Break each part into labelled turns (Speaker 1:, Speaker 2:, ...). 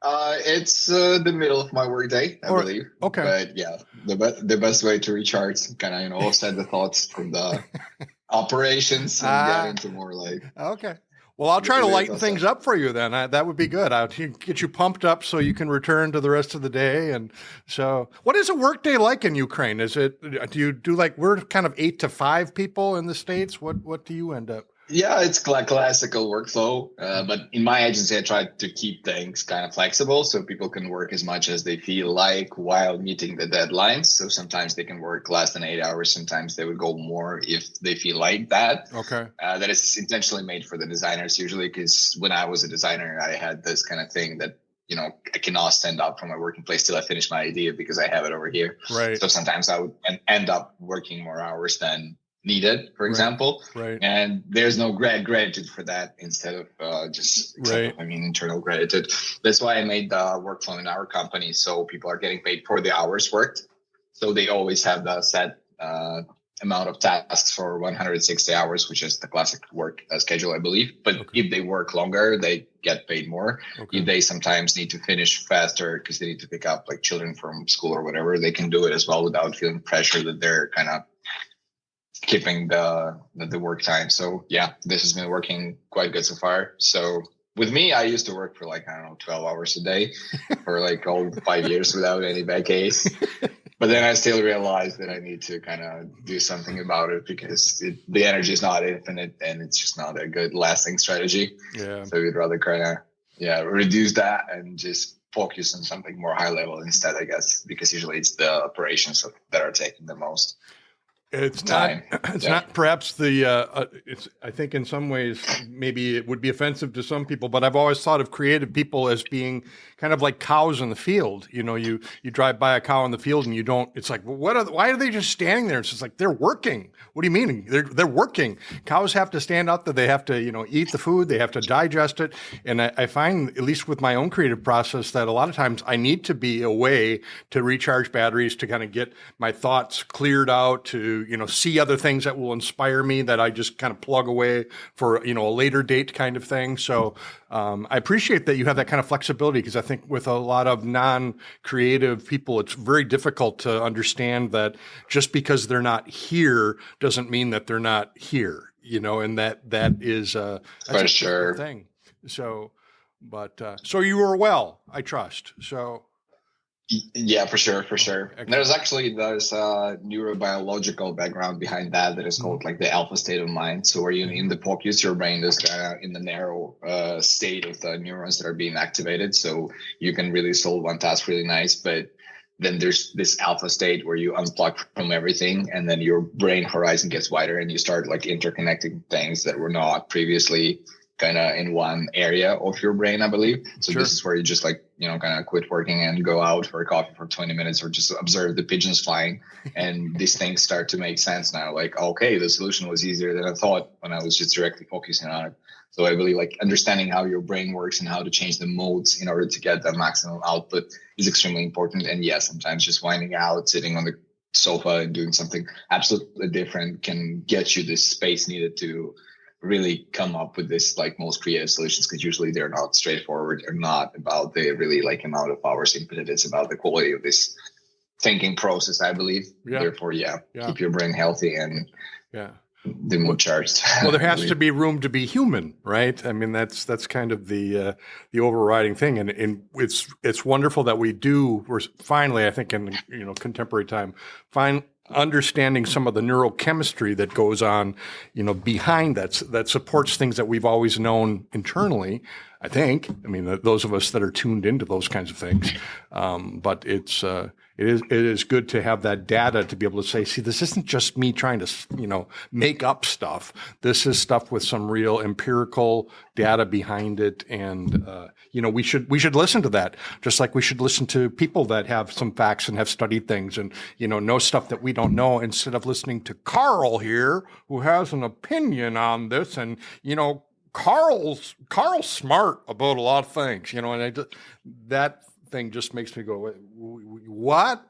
Speaker 1: It's the middle of my workday, I
Speaker 2: Or
Speaker 1: believe.
Speaker 2: okay.
Speaker 1: But yeah, the best way to recharge, kind of, offset the thoughts from the operations and get
Speaker 2: Ah,
Speaker 1: into more like
Speaker 2: okay. Well, I'll try to lighten
Speaker 1: vehicle
Speaker 2: things
Speaker 1: stuff.
Speaker 2: up for you then. That would be good. I'll get you pumped up so you can return to the rest of the day. And so, what is a work day like in Ukraine? Is it, do you do like, we're kind of 8 to 5 people in the States? What do you end up?
Speaker 1: Yeah, it's classical workflow, but in my agency, I try to keep things kind of flexible so people can work as much as they feel like while meeting the deadlines. So sometimes they can work less than 8 hours. Sometimes they would go more if they feel like that.
Speaker 2: Okay.
Speaker 1: That is intentionally made for the designers usually, because when I was a designer, I had this kind of thing that, I cannot stand up from my working place till I finish my idea because I have it over here.
Speaker 2: Right.
Speaker 1: So sometimes I would end up working more hours than needed, for example.
Speaker 2: Right.
Speaker 1: And there's no gratitude for that instead of
Speaker 2: Right.
Speaker 1: internal gratitude. That's why I made the workflow in our company. So people are getting paid for the hours worked. So they always have the set amount of tasks for 160 hours, which is the classic work schedule, I believe. But if they work longer, they get paid more. If they sometimes need to finish faster because they need to pick up like children from school or whatever, they can do it as well without feeling pressure that they're kind of skipping the work time. So yeah, this has been working quite good so far. So with me, I used to work for 12 hours a day for all 5 years without any back ache. But then I still realized that I need to kind of do something about it because the energy is not infinite and it's just not a good lasting strategy.
Speaker 2: Yeah.
Speaker 1: So we'd rather kind of, reduce that and just focus on something more high level instead, I guess, because usually it's the operations that are taking the most.
Speaker 2: It's
Speaker 1: time.
Speaker 2: not. It's not perhaps the. It's. I think in some ways maybe it would be offensive to some people, but I've always thought of creative people as being kind of like cows in the field. You drive by a cow in the field and you don't. It's like, well, why are they just standing there? It's just like they're working. What do you mean? They're working. Cows have to stand up. That they have to eat the food. They have to digest it. And I find, at least with my own creative process, that a lot of times I need to be away to recharge batteries, to kind of get my thoughts cleared out, to see other things that will inspire me that I just kind of plug away for, a later date kind of thing. So I appreciate that you have that kind of flexibility, because I think with a lot of non-creative people, it's very difficult to understand that just because they're not here doesn't mean that they're not here, and that is that's
Speaker 1: for
Speaker 2: a
Speaker 1: sure
Speaker 2: thing. So, but so you were well, I trust. So.
Speaker 1: Yeah, for sure. There's a neurobiological background behind that is called like the alpha state of mind. So where you in the focus, your brain is kind of in the narrow state of the neurons that are being activated. So you can really solve one task really nice, but then there's this alpha state where you unplug from everything, and then your brain horizon gets wider, and you start like interconnecting things that were not previously kind of in one area of your brain, I believe. So This is where you just kind of quit working and go out for a coffee for 20 minutes or just observe the pigeons flying. And these things start to make sense now. Like, okay, the solution was easier than I thought when I was just directly focusing on it. So I believe understanding how your brain works and how to change the modes in order to get the maximum output is extremely important. And yeah, sometimes just winding out, sitting on the sofa and doing something absolutely different can get you this space needed to really come up with this most creative solutions, because usually they're not straightforward. They're not about the really amount of hours inputted. It's about the quality of this thinking process, I believe. Therefore, keep your brain healthy and the mood charged.
Speaker 2: Well, there has to be room to be human, right? I mean, that's kind of the overriding thing, and it's wonderful that we're finally, I think, in contemporary time, understanding some of the neurochemistry that goes on, behind that supports things that we've always known internally. I think. I mean, those of us that are tuned into those kinds of things, but it is good to have that data to be able to say, see, this isn't just me trying to make up stuff. This is stuff with some real empirical data behind it, and we should listen to that, just like we should listen to people that have some facts and have studied things and know stuff that we don't know, instead of listening to Carl here, who has an opinion on this, and Carl's smart about a lot of things, and that thing just makes me go, what?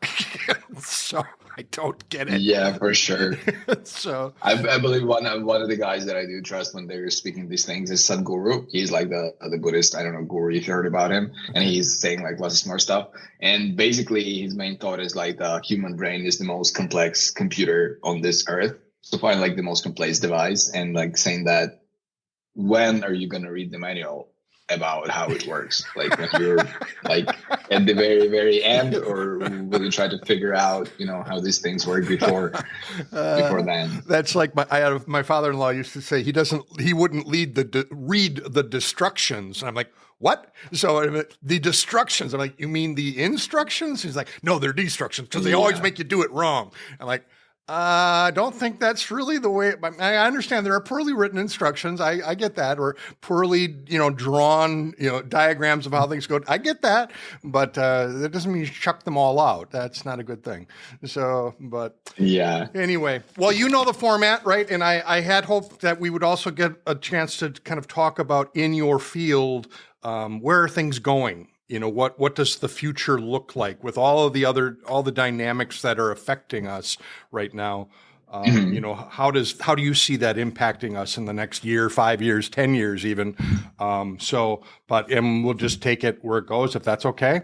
Speaker 2: So I don't get it.
Speaker 1: Yeah, for sure.
Speaker 2: So
Speaker 1: I believe one of the guys that I do trust when they're speaking these things is Sadhguru. He's like the Buddhist, I don't know, guru, if you heard about him. And he's saying like lots of smart stuff. And basically his main thought is like the human brain is the most complex computer on this earth. So find like the most complex device, and like saying that, when are you going to read the manual about how it works? Like when you're like at the very, very end, or will you try to figure out, how these things work before then?
Speaker 2: That's like my father-in-law used to say, he wouldn't read the destructions. And I'm like, what? So the destructions, I'm like, you mean the instructions? He's like, no, they're destructions because they always make you do it wrong. I'm like, I don't think that's really the way. I understand there are poorly written instructions. I get that, or poorly, drawn, diagrams of how things go. I get that, but that doesn't mean you chuck them all out. That's not a good thing. So, but
Speaker 1: yeah.
Speaker 2: Anyway, well, you know the format, right? And I had hoped that we would also get a chance to kind of talk about in your field, where are things going? What does the future look like with all the dynamics that are affecting us right now? How do you see that impacting us in the next year, 5 years, 10 years, even? But we'll just take it where it goes, if that's okay.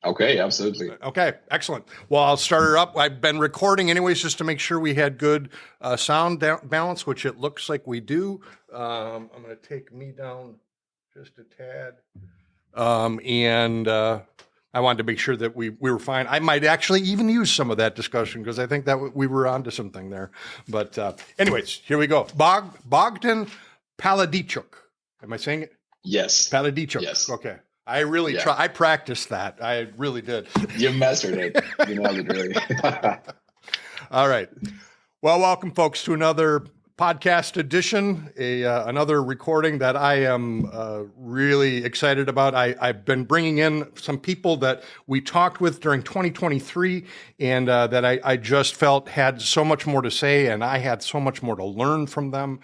Speaker 1: Okay, absolutely.
Speaker 2: Okay, excellent. Well, I'll start her up. I've been recording anyways, just to make sure we had good sound balance, which it looks like we do. I'm going to take me down just a tad. I wanted to make sure that we were fine. I might actually even use some of that discussion because I think that we were onto something there. But anyways, here we go. Bogdan Palladichuk. Am I saying it?
Speaker 1: Yes.
Speaker 2: Palladichuk.
Speaker 1: Yes.
Speaker 2: Okay. I really try. I practiced that. I really did.
Speaker 1: You mastered it. You nailed it, really.
Speaker 2: All right. Well, welcome, folks, to another podcast edition, another recording that I am really excited about. I've been bringing in some people that we talked with during 2023 and that I just felt had so much more to say, and I had so much more to learn from them.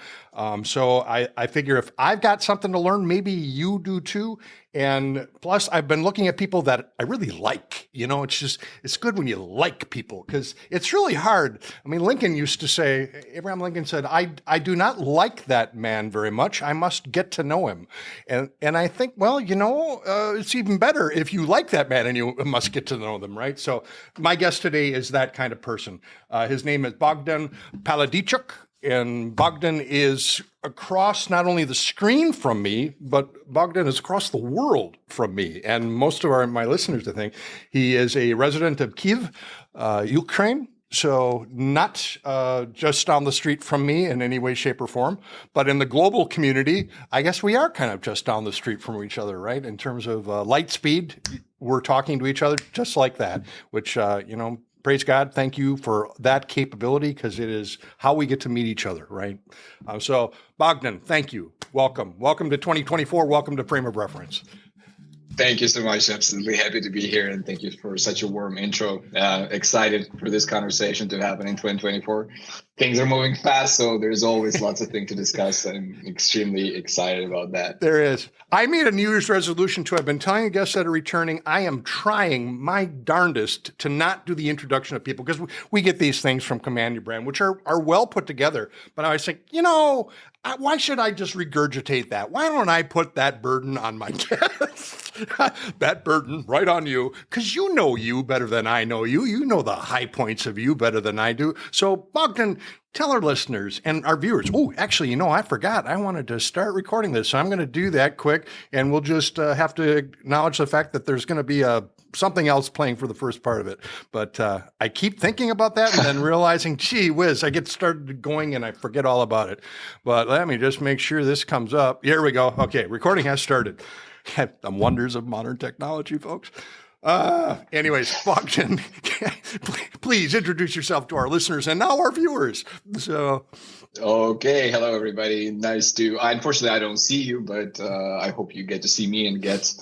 Speaker 2: So I figure if I've got something to learn, maybe you do too. And plus, I've been looking at people that I really like. It's good when you like people because it's really hard. I mean, Abraham Lincoln said, I do not like that man very much. I must get to know him. And I think, well, it's even better if you like that man and you must get to know them, right? So my guest today is that kind of person. His name is Bogdan Palladichuk. And Bogdan is across not only the screen from me, but Bogdan is across the world from me. And most of my listeners, I think, he is a resident of Kyiv, Ukraine. So not just down the street from me in any way, shape, or form, but in the global community, I guess we are kind of just down the street from each other, right? In terms of light speed, we're talking to each other just like that, which, praise God. Thank you for that capability because it is how we get to meet each other, right? So Bogdan, thank you. Welcome. Welcome to 2024. Welcome to Frame of Reference.
Speaker 1: Thank you so much. Absolutely happy to be here. And thank you for such a warm intro. Excited for this conversation to happen in 2024. Things are moving fast, so there's always lots of things to discuss. I'm extremely excited about that.
Speaker 2: There is. I made a New Year's resolution too. I've been telling guests that are returning, I am trying my darndest to not do the introduction of people because we get these things from Command Your Brand, which are well put together. But I was like, why should I just regurgitate that? Why don't I put that burden on my guests? That burden right on you, because you know you better than I know you. You know the high points of you better than I do. So Bogdan, tell our listeners and our viewers. Oh, actually, I forgot. I wanted to start recording this, so I'm going to do that quick, and we'll just have to acknowledge the fact that there's going to be something else playing for the first part of it. But I keep thinking about that and then realizing, gee whiz, I get started going and I forget all about it. But let me just make sure this comes up. Here we go. Okay, recording has started. The wonders of modern technology, folks. Anyways, Bogdan, please introduce yourself to our listeners and now our viewers. So,
Speaker 1: okay, hello everybody. Nice to. Unfortunately, I don't see you, but I hope you get to see me and get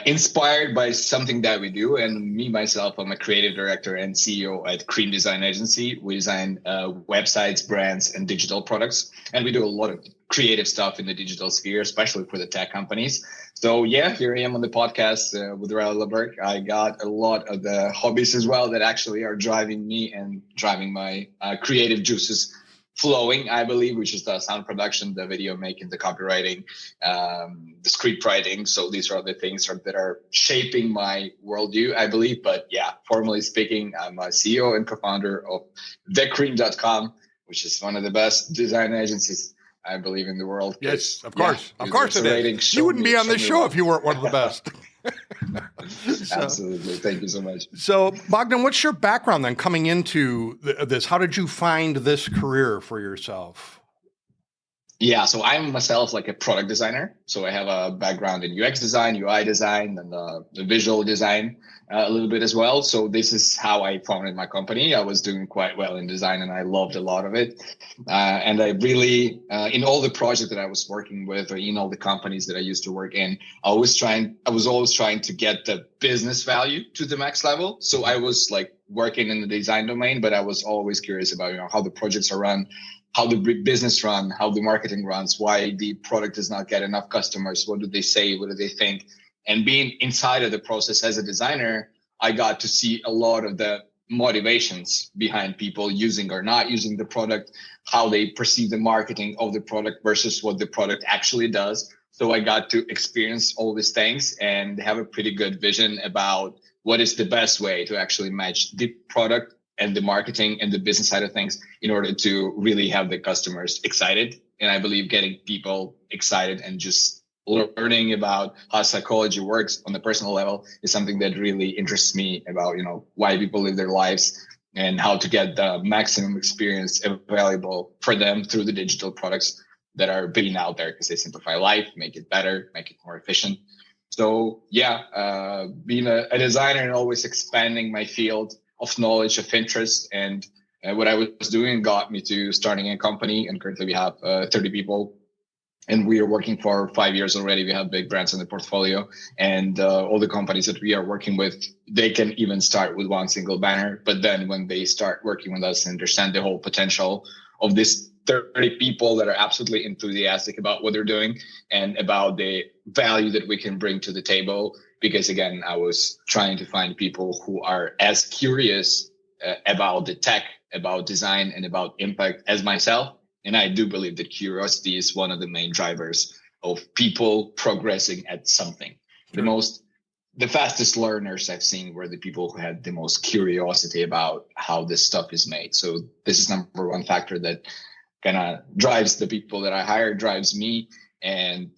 Speaker 1: inspired by something that we do. And me, myself, I'm a creative director and CEO at Cream Design Agency. We design websites, brands, and digital products. And we do a lot of creative stuff in the digital sphere, especially for the tech companies. So yeah, here I am on the podcast with Raul. I got a lot of the hobbies as well that actually are driving me and driving my creative juices flowing, I believe, which is the sound production, the video making, the copywriting, the script writing. So these are the things that are shaping my worldview, I believe. But yeah, formally speaking, I'm a CEO and co-founder of thecream.com, which is one of the best design agencies, I believe, in the world.
Speaker 2: Yes, of course. Of course it is. You wouldn't be on this show if you weren't one of the best.
Speaker 1: Absolutely. Thank you so much.
Speaker 2: So, Bogdan, what's your background then coming into this? How did you find this career for yourself?
Speaker 1: Yeah, so I'm myself like a product designer. So I have a background in UX design, UI design, and the visual design a little bit as well. So this is how I founded my company. I was doing quite well in design and I loved a lot of it. And I really, in all the projects that I was working with or in all the companies that I used to work in, I was always trying to get the business value to the max level. So I was like working in the design domain, but I was always curious about, how the projects are run, how the business run, how the marketing runs, why the product does not get enough customers. What do they say? What do they think? And being inside of the process as a designer, I got to see a lot of the motivations behind people using or not using the product, how they perceive the marketing of the product versus what the product actually does. So I got to experience all these things and have a pretty good vision about what is the best way to actually match the product and the marketing and the business side of things in order to really have the customers excited. And I believe getting people excited and just learning about how psychology works on the personal level is something that really interests me about, why people live their lives and how to get the maximum experience available for them through the digital products that are being out there, because they simplify life, make it better, make it more efficient. So yeah, being a designer and always expanding my field of knowledge, of interest, and what I was doing got me to starting a company. And currently we have 30 people. And we are working for 5 years already. We have big brands in the portfolio, and all the companies that we are working with, they can even start with one single banner. But then when they start working with us and understand the whole potential of these 30 people that are absolutely enthusiastic about what they're doing and about the value that we can bring to the table. Because again, I was trying to find people who are as curious about the tech, about design, and about impact as myself. And I do believe that curiosity is one of the main drivers of people progressing at something. Sure. The fastest learners I've seen were the people who had the most curiosity about how this stuff is made. So this is number one factor that kind of drives the people that I hire, drives me, and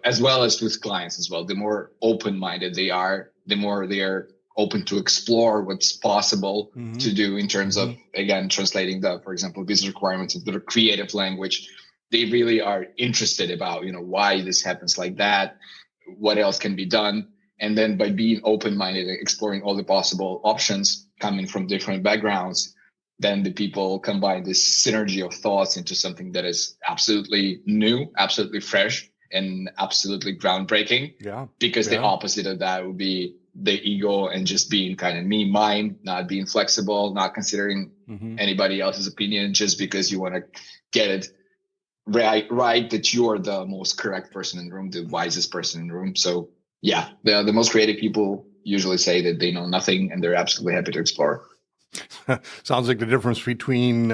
Speaker 1: as well as with clients as well. The more open-minded they are, the more they are open to explore what's possible to do in terms of, again, translating for example, business requirements into the creative language. They really are interested about, why this happens like that, what else can be done. And then by being open-minded and exploring all the possible options coming from different backgrounds, then the people combine this synergy of thoughts into something that is absolutely new, absolutely fresh, and absolutely groundbreaking. Yeah. Because the opposite of that would be the ego and just being kind of mine, not being flexible, not considering anybody else's opinion just because you want to get it right that you're the most correct person in the room, the wisest person in the room. So yeah, the most creative people usually say that they know nothing and they're absolutely happy to explore.
Speaker 2: Sounds like the difference between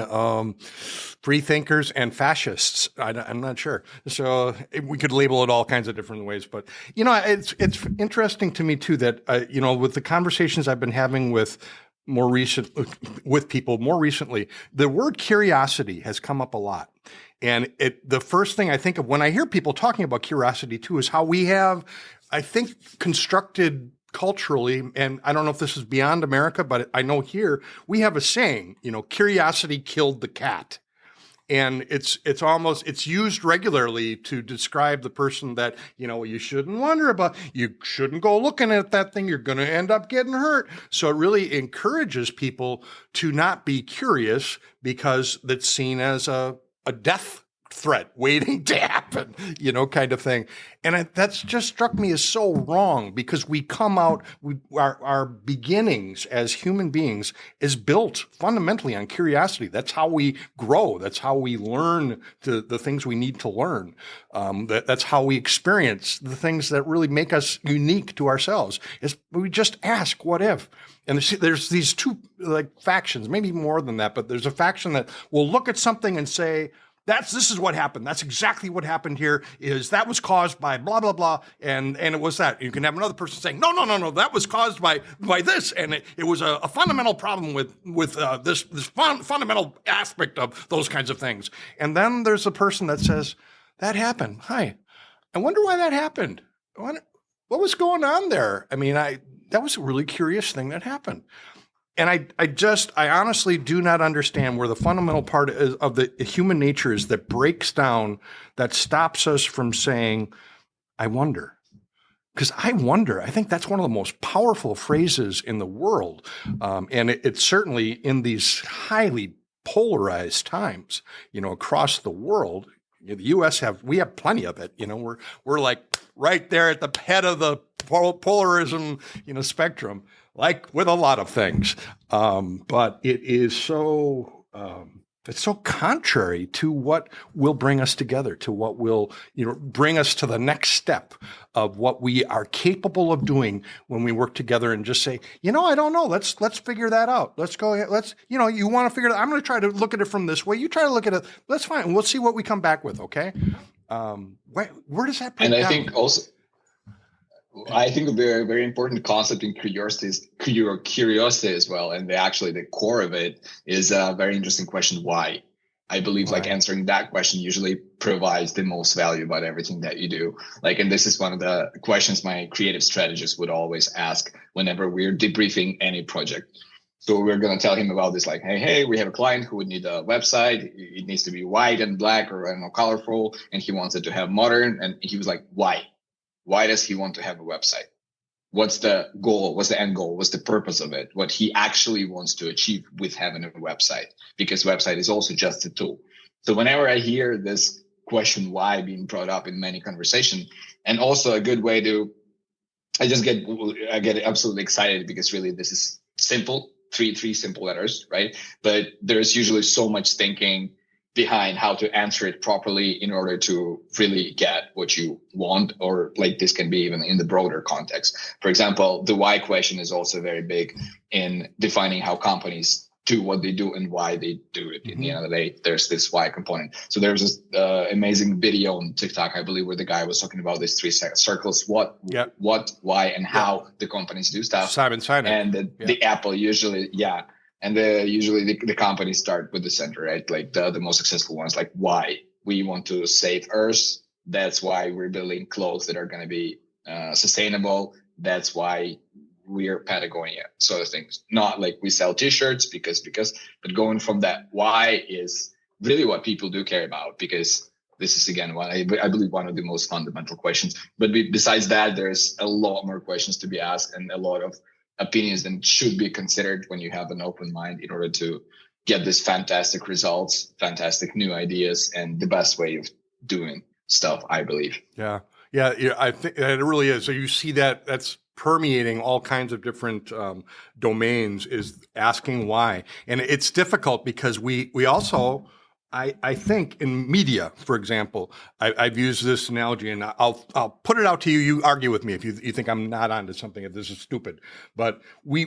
Speaker 2: free thinkers and fascists. I'm not sure. So we could label it all kinds of different ways. But, it's interesting to me, too, that, with the conversations I've been having with people more recently, the word curiosity has come up a lot. And the first thing I think of when I hear people talking about curiosity, too, is how we have, I think, constructed culturally, and I don't know if this is beyond America, but I know here we have a saying, curiosity killed the cat. And it's used regularly to describe the person that, you shouldn't wonder about, you shouldn't go looking at that thing, you're going to end up getting hurt. So it really encourages people to not be curious because that's seen as a death threat waiting to happen, kind of thing. And that's just struck me as so wrong, because we come out, our beginnings as human beings is built fundamentally on curiosity. That's how we grow. That's how we learn the things we need to learn. That's how we experience the things that really make us unique to ourselves, is we just ask, what if? And there's these two factions, maybe more than that, but there's a faction that will look at something and say, this is what happened. That's exactly what happened here. Is that was caused by blah blah blah, and it was that. You can have another person saying, no, that was caused by this, and it was a fundamental problem with this fundamental aspect of those kinds of things. And then there's a person that says, that happened. Hi, I wonder why that happened. What was going on there? I mean, that was a really curious thing that happened. And I honestly do not understand where the fundamental part of the human nature is that breaks down, that stops us from saying, I wonder. Because I wonder, I think that's one of the most powerful phrases in the world. And it's certainly in these highly polarized times, across the world. The U.S. we have plenty of it. We're like right there at the head of the polarism, spectrum, like with a lot of things. But it is so, it's so contrary to what will bring us together, to what will, bring us to the next step of what we are capable of doing when we work together and just say, I don't know. Let's figure that out. Let's go ahead. You want to figure it out. I'm going to try to look at it from this way. You try to look at it. That's fine. And we'll see what we come back with. Okay. Where does that break down?
Speaker 1: And I think a very, very important concept in curiosity is curiosity as well. And the core of it is a very interesting question. Why? I believe answering that question usually provides the most value about everything that you do. And this is one of the questions my creative strategist would always ask whenever we're debriefing any project. So we're going to tell him about this, hey, we have a client who would need a website. It needs to be white and black, or colorful. And he wants it to have modern. And he was like, why? Why does he want to have a website? What's the goal? What's the end goal? What's the purpose of it? What he actually wants to achieve with having a website, because website is also just a tool. So whenever I hear this question, why, being brought up in many conversations, and also a good way I get absolutely excited, because really this is simple, three simple letters, right? But there's usually so much thinking behind how to answer it properly in order to really get what you want, or this can be even in the broader context. For example, the why question is also very big in defining how companies do what they do and why they do it. In the end of the day, there's this why component. So there's this amazing video on TikTok, I believe, where the guy was talking about these three circles: what, why, and how the companies do stuff.
Speaker 2: Simon Sinek.
Speaker 1: And the Apple usually, and usually the companies start with the center, right? The most successful ones, why we want to save Earth. That's why we're building clothes that are going to be sustainable. That's why we're Patagonia, sort of things. Not we sell T-shirts because, but going from that why is really what people do care about, because this is, again, I believe one of the most fundamental questions. But besides that, there's a lot more questions to be asked, and a lot of opinions that should be considered when you have an open mind, in order to get these fantastic results, fantastic new ideas, and the best way of doing stuff, I believe.
Speaker 2: Yeah. I think it really is. So you see that's permeating all kinds of different domains, is asking why. And it's difficult because we also, I think in media, for example, I've used this analogy, and I'll put it out to you. You argue with me if you think I'm not onto something, if this is stupid. But we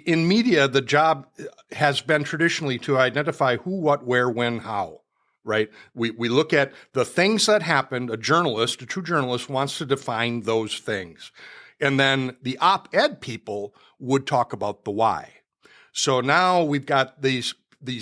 Speaker 2: in media, the job has been traditionally to identify who, what, where, when, how. Right? We look at the things that happened. A true journalist wants to define those things. And then the op-ed people would talk about the why. So now we've got these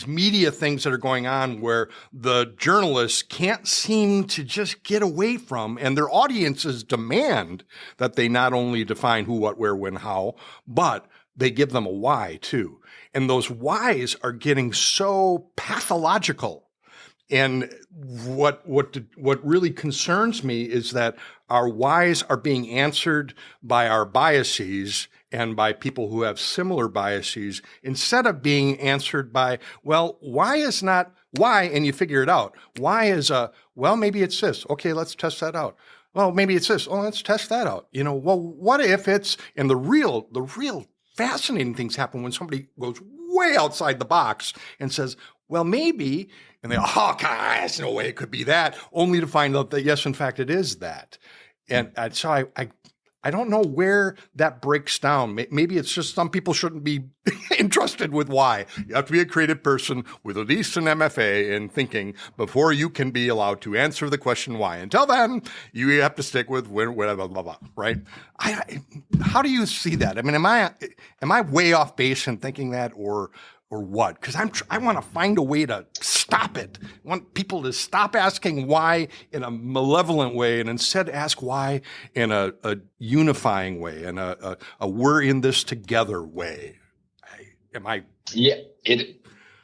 Speaker 2: media things that are going on where the journalists can't seem to just get away from, and their audiences demand that they not only define who, what, where, when, how, but they give them a why too. And those whys are getting so pathological. And what really concerns me is that our whys are being answered by our biases and by people who have similar biases, instead of being answered by, well, why is not Why? And you figure it out. Why is well, maybe it's this. Okay, let's test that out. Well, maybe it's this. Oh, let's test that out. Well, what if it's, and the real fascinating things happen when somebody goes way outside the box and says, well, maybe, and they go, oh, God, there's no way it could be that, only to find out that, yes, in fact, it is that. And so I don't know where that breaks down. Maybe it's just some people shouldn't be entrusted with why. You have to be a creative person with at least an MFA in thinking before you can be allowed to answer the question why. Until then, you have to stick with whatever, blah, blah, right? How do you see that? I mean, am I way off base in thinking that, or what? Because I want to find a way to stop it. I want people to stop asking why in a malevolent way and instead ask why in a unifying way and a we're in this together way.
Speaker 1: Yeah,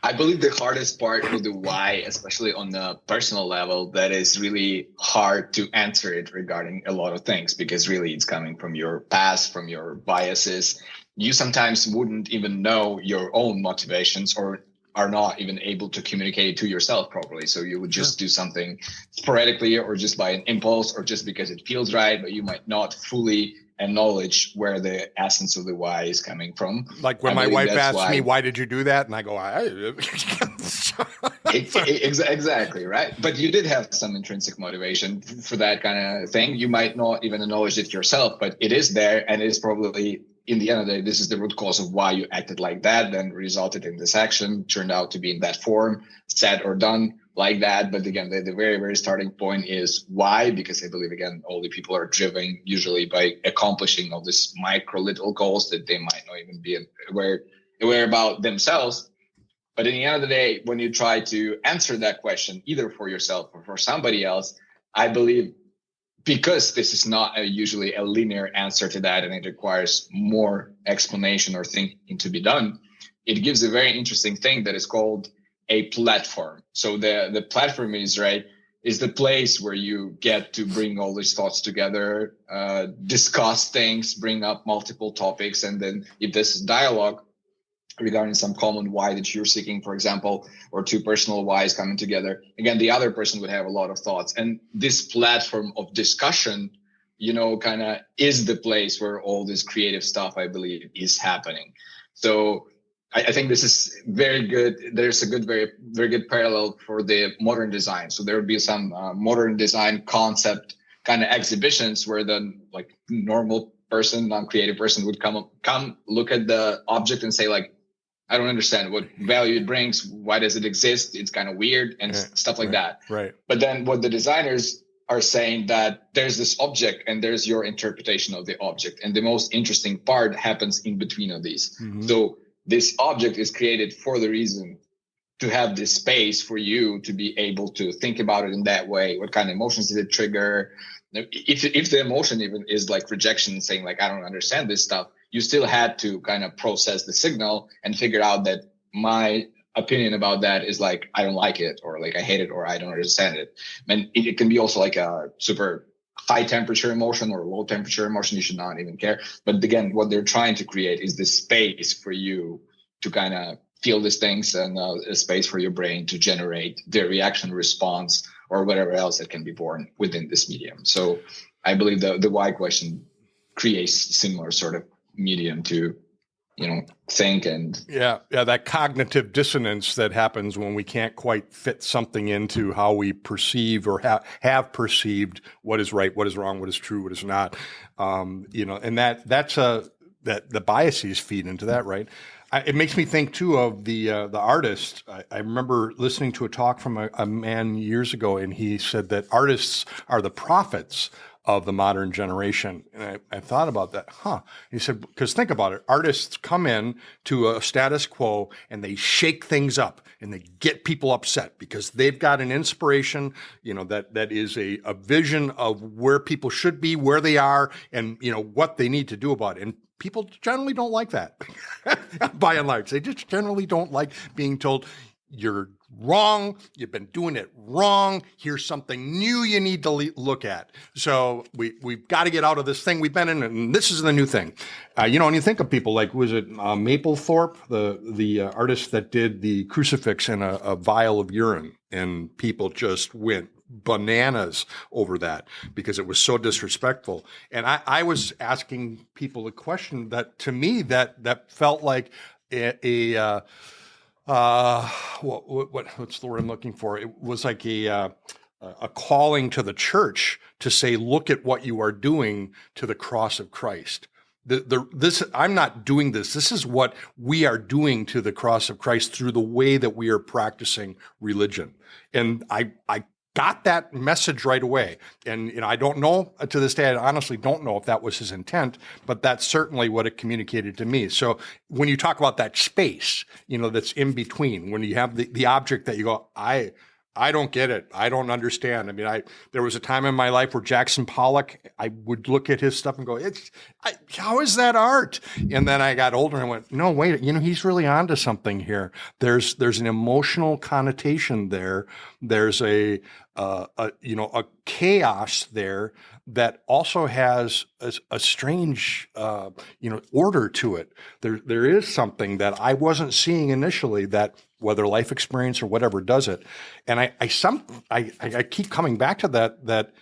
Speaker 1: I believe the hardest part with the why, especially on the personal level, that is really hard to answer it regarding a lot of things, because really it's coming from your past, from your biases. You sometimes wouldn't even know your own motivations or are not even able to communicate to yourself properly. So you would just do something sporadically or just by an impulse or just because it feels right, but you might not fully acknowledge where the essence of the why is coming from.
Speaker 2: Like when my wife asks me, why did you do that? And I go,
Speaker 1: Exactly, right? But you did have some intrinsic motivation for that kind of thing. You might not even acknowledge it yourself, but it is there, and it is probably, in the end of the day, this is the root cause of why you acted like that, then resulted in this action, turned out to be in that form, said or done like that. But again, the very, very starting point is why, because I believe, again, all the people are driven usually by accomplishing all these micro little goals that they might not even be aware about themselves. But in the end of the day, when you try to answer that question, either for yourself or for somebody else, I believe, because this is not usually a linear answer to that, and it requires more explanation or thinking to be done, it gives a very interesting thing that is called a platform. So the platform is the place where you get to bring all these thoughts together, discuss things, bring up multiple topics. And then if this is dialogue regarding some common why that you're seeking, for example, or two personal whys coming together, again, the other person would have a lot of thoughts. And this platform of discussion, kind of is the place where all this creative stuff, I believe, is happening. So I think this is very good. There's a very, very good parallel for the modern design. So there would be some modern design concept kind of exhibitions where the normal person, non-creative person would come look at the object and say, I don't understand what value it brings. Why does it exist? It's kind of weird and stuff like that.
Speaker 2: Right.
Speaker 1: But then what the designers are saying, that there's this object and there's your interpretation of the object. And the most interesting part happens in between of these. Mm-hmm. So this object is created for the reason to have this space for you to be able to think about it in that way. What kind of emotions did it trigger? If the emotion even is rejection, saying I don't understand this stuff, you still had to kind of process the signal and figure out that my opinion about that is I don't like it, or I hate it, or I don't understand it. And it can be also a super high temperature emotion or low temperature emotion. You should not even care. But again, what they're trying to create is this space for you to kind of feel these things, and a space for your brain to generate the reaction response or whatever else that can be born within this medium. So I believe the why question creates similar sort of medium to, think and
Speaker 2: that cognitive dissonance that happens when we can't quite fit something into how we perceive or have perceived what is right, what is wrong, what is true, what is not. And that's the biases feed into that, right? It makes me think too of the artist. I remember listening to a talk from a man years ago, and he said that artists are the prophets of the modern generation. And I thought about that. He said, because think about it. Artists come in to a status quo and they shake things up and they get people upset because they've got an inspiration, that is a vision of where people should be, where they are, and, what they need to do about it. And people generally don't like that by and large. They just generally don't like being told you're wrong. You've been doing it wrong. Here's something new you need to look at. So we've got to get out of this thing we've been in, and this is the new thing. And you think of people like, was it Mapplethorpe, the artist that did the crucifix in a vial of urine, and people just went bananas over that because it was so disrespectful. And I was asking people a question that, to me, that felt like what's the word I'm looking for? It was like a calling to the church to say, look at what you are doing to the cross of Christ. I'm not doing this. This is what we are doing to the cross of Christ through the way that we are practicing religion. And I got that message right away. And, I don't know to this day, I honestly don't know if that was his intent, but that's certainly what it communicated to me. So when you talk about that space, that's in between, when you have the object that you go, I don't get it. I don't understand. I mean, there was a time in my life where Jackson Pollock, I would look at his stuff and go, how is that art? And then I got older and I went, no, wait, he's really onto something here. There's an emotional connotation there. There's a chaos there that also has a strange, order to it. There is something that I wasn't seeing initially, that whether life experience or whatever does it. And I keep coming back to that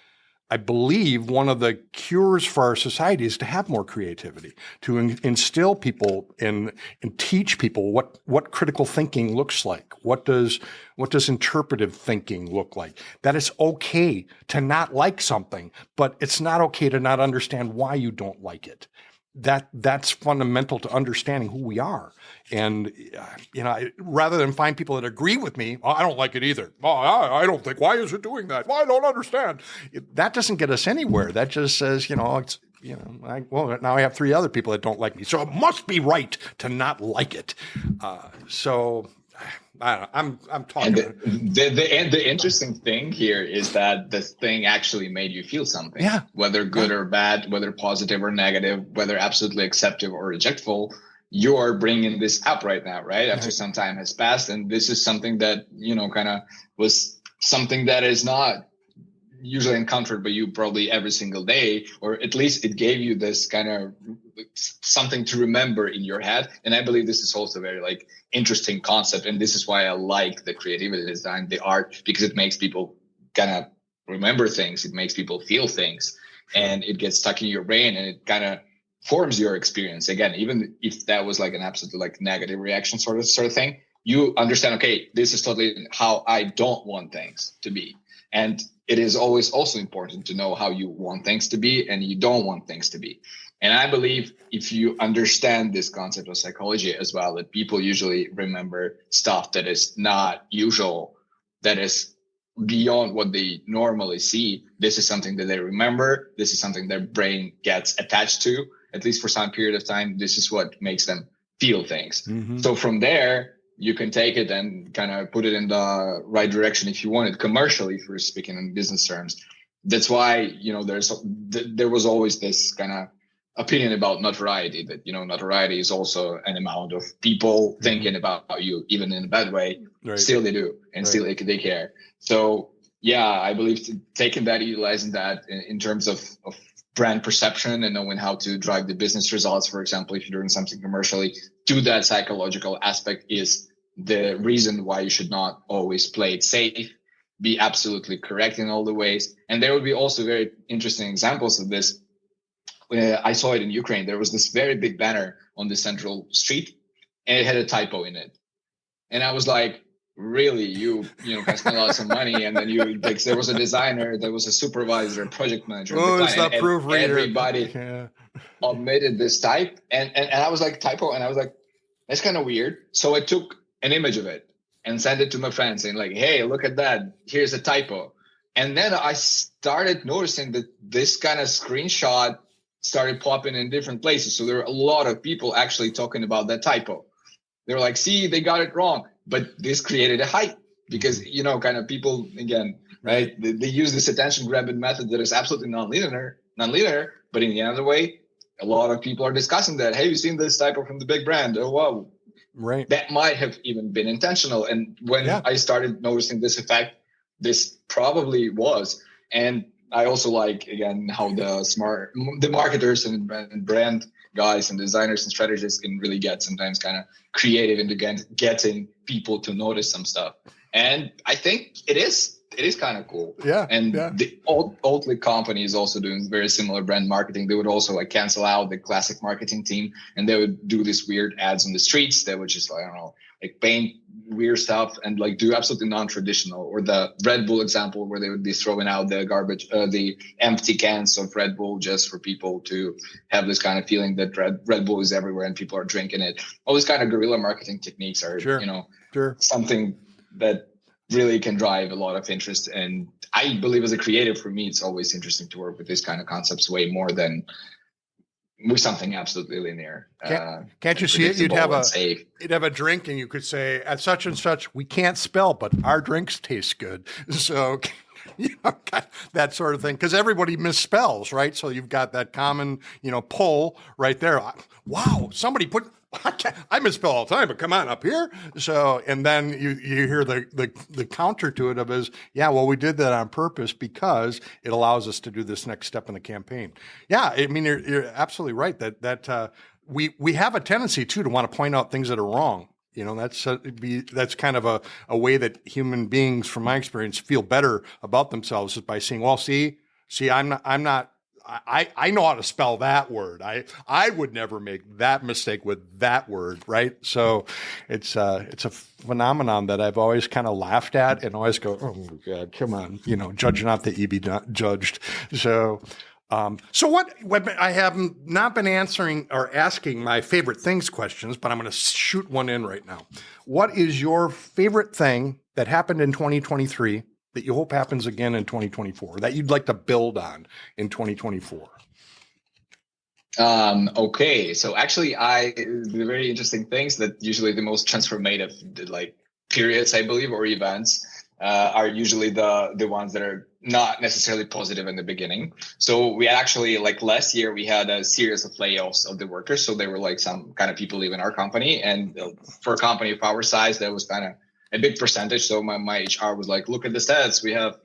Speaker 2: I believe one of the cures for our society is to have more creativity, to instill people and teach people what critical thinking looks like. What does interpretive thinking look like? That it's okay to not like something, but it's not okay to not understand why you don't like it. That's fundamental to understanding who we are. And, rather than find people that agree with me, I don't like it either. I don't think, why is it doing that? Well, I don't understand. That doesn't get us anywhere. That just says, now I have 3 other people that don't like me. So it must be right to not like it. I don't know, I'm talking.
Speaker 1: And the interesting thing here is that this thing actually made you feel something.
Speaker 2: Yeah.
Speaker 1: Whether good or bad, whether positive or negative, whether absolutely acceptable or rejectful, you're bringing this up right now, right? After some time has passed. And this is something that, kind of was something that is not usually encountered by you probably every single day, or at least it gave you this kind of something to remember in your head. And I believe this is also very interesting concept. And this is why I like the creativity design, the art, because it makes people kind of remember things. It makes people feel things, and it gets stuck in your brain, and it kind of forms your experience. Again, even if that was an absolutely negative reaction sort of thing, you understand, okay, this is totally how I don't want things to be. And it is always also important to know how you want things to be and you don't want things to be. And I believe if you understand this concept of psychology as well, that people usually remember stuff that is not usual, that is beyond what they normally see. This is something that they remember. This is something their brain gets attached to, at least for some period of time. This is what makes them feel things. Mm-hmm. So from there, you can take it and kind of put it in the right direction if you want it commercially, if we're speaking in business terms. That's why, there was always this kind of opinion about notoriety, that, notoriety is also an amount of people thinking about you, even in a bad way. Right. Still they do, and still they care. So, yeah, I believe taking that, utilizing that in terms of brand perception and knowing how to drive the business results, for example, if you're doing something commercially, to that psychological aspect is the reason why you should not always play it safe, be absolutely correct in all the ways. And there will be also very interesting examples of this. I saw it in Ukraine. There was this very big banner on the central street, and it had a typo in it. And I was like, really, you can spend a lot of money, and then there was a designer, there was a supervisor, a project manager,
Speaker 2: proofreader.
Speaker 1: Everybody omitted this type, and I was like, typo, and I was like, that's kind of weird. So I took an image of it and sent it to my friend, saying hey, look at that, here's a typo. And then I started noticing that this kind of screenshot started popping in different places. So there were a lot of people actually talking about that typo. They were like, see, they got it wrong. But this created a hype because, kind of people, again, right, they use this attention grabbing method that is absolutely non-linear. But in the other way, a lot of people are discussing that. Hey, you seen this typo from the big brand? Oh, wow.
Speaker 2: Right.
Speaker 1: that might have even been intentional. And when I started noticing this effect, this probably was. And I also like, again, how the marketers and brand guys and designers and strategists can really get sometimes kind of creative into getting people to notice some stuff. And I think it is kind of cool.
Speaker 2: Yeah.
Speaker 1: And the Oatly company is also doing very similar brand marketing. They would also like cancel out the classic marketing team, and they would do these weird ads on the streets. They would just, I don't know, like paint weird stuff and like do absolutely non-traditional. Or the Red Bull example, where they would be throwing out the the empty cans of Red Bull just for people to have this kind of feeling that Red Bull is everywhere and people are drinking it. All these kind of guerrilla marketing techniques are, something that really can drive a lot of interest. And I believe as a creative, for me, it's always interesting to work with these kind of concepts way more than with something absolutely linear.
Speaker 2: Can't you see it? You'd have a drink and you could say, at such and such, we can't spell, but our drinks taste good. So, that sort of thing. Because everybody misspells, right? So you've got that common, pull right there. Wow, somebody put... I misspell all the time, but come on up here. So, and then you hear the counter to it of is, we did that on purpose because it allows us to do this next step in the campaign. Yeah, I mean, you're absolutely right that we have a tendency too to want to point out things that are wrong. That's kind of a way that human beings, from my experience, feel better about themselves is by saying, well, see, I'm not. I know how to spell that word. I would never make that mistake with that word, right? So it's a phenomenon that I've always kind of laughed at and always go, oh my God, come on, judge not that ye be not judged. So what I have not been answering or asking my favorite things questions, but I'm going to shoot one in right now. What is your favorite thing that happened in 2023 that you hope happens again in 2024, that you'd like to build on in 2024?
Speaker 1: Okay. So actually the very interesting things that usually the most transformative, like periods, I believe, or events, are usually the ones that are not necessarily positive in the beginning. So we actually, like last year, we had a series of layoffs of the workers. So there were like some kind of people leaving our company, and for a company of our size, that was kind of a big percentage. So my HR was like, look at the stats. We have,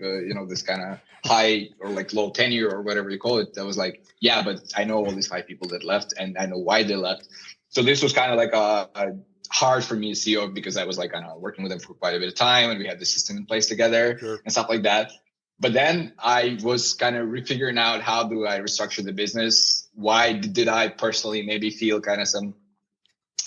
Speaker 1: this kind of high or like low tenure or whatever you call it. I was like, yeah, but I know all these 5 people that left and I know why they left. So this was kind of like a hard for me to see because I was like, working with them for quite a bit of time and we had the system in place together and stuff like that. But then I was kind of refiguring out, how do I restructure the business? Why did I personally maybe feel kind of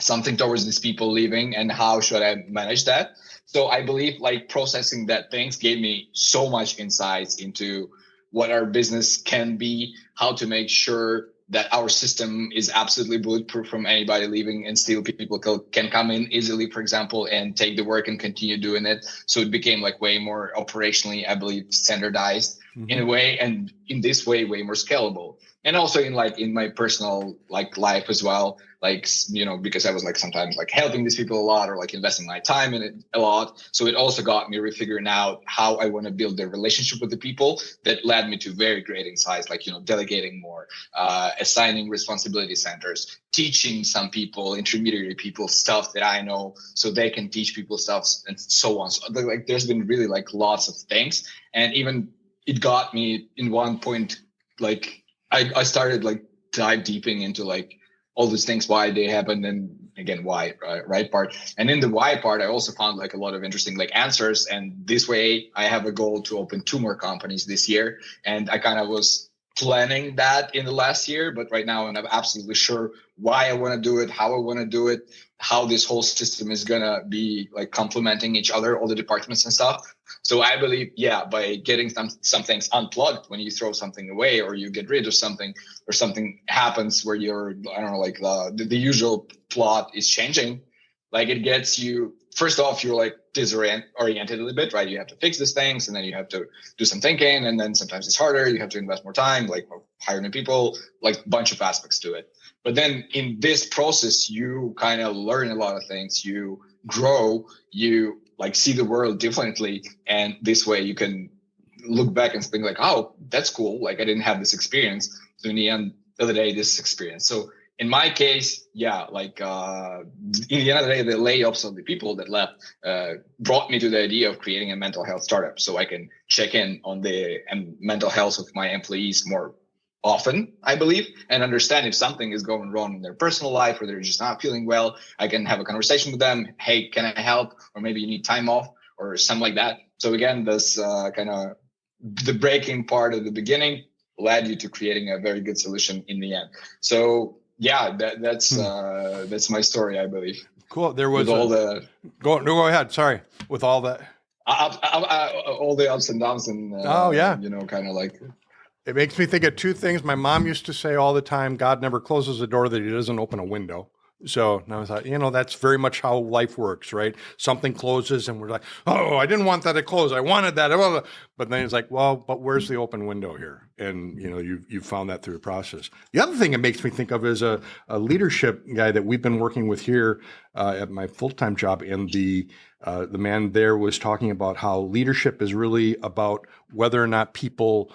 Speaker 1: something towards these people leaving, and how should I manage that? So I believe like processing that things gave me so much insights into what our business can be, how to make sure that our system is absolutely bulletproof from anybody leaving, and still people can come in easily, for example, and take the work and continue doing it. So it became like way more operationally, I believe, standardized in a way, and in this way, way more scalable. And also in my personal life as well, because I was sometimes helping these people a lot, or investing my time in it a lot. So it also got me refiguring out how I want to build the relationship with the people. That led me to very great insights, delegating more, assigning responsibility centers, teaching some people, intermediary people, stuff that I know so they can teach people stuff, and so on. So there's been really lots of things. And even it got me in one point, I started dive deeping into all these things, why they happened, and again, why, right part. And in the why part, I also found a lot of interesting answers. And this way I have a goal to open 2 more companies this year. And I kind of was planning that in the last year, but right now I'm not absolutely sure why I want to do it, how I want to do it, how this whole system is going to be complementing each other, all the departments and stuff. So I believe, by getting some things unplugged, when you throw something away or you get rid of something, or something happens where you're, the usual plot is changing, it gets you, first off, you're disoriented a little bit, right? You have to fix these things, and then you have to do some thinking, and then sometimes it's harder. You have to invest more time, hire new people, bunch of aspects to it. But then in this process, you kind of learn a lot of things. You grow, you see the world differently. And this way you can look back and think oh, that's cool. I didn't have this experience. So in the end of the day, this experience. So in my case, yeah, like in the end of the day, the layoffs of the people that left brought me to the idea of creating a mental health startup, so I can check in on the mental health of my employees more often, I believe, and understand if something is going wrong in their personal life or they're just not feeling well. I can have a conversation with them. Hey, can I help? Or maybe you need time off or something like that. So again, this kind of the breaking part at the beginning led you to creating a very good solution in the end. So yeah, that's my story, I believe.
Speaker 2: Cool. There was go ahead. Sorry. With all that,
Speaker 1: all the ups and downs, and kind of like.
Speaker 2: It makes me think of two things. My mom used to say all the time, God never closes a door that he doesn't open a window. So now I thought, that's very much how life works, right? Something closes and we're like, oh, I didn't want that to close. I wanted that. But then it's like, well, but where's the open window here? And, you've found that through the process. The other thing it makes me think of is a leadership guy that we've been working with here at my full-time job. And the man there was talking about how leadership is really about whether or not people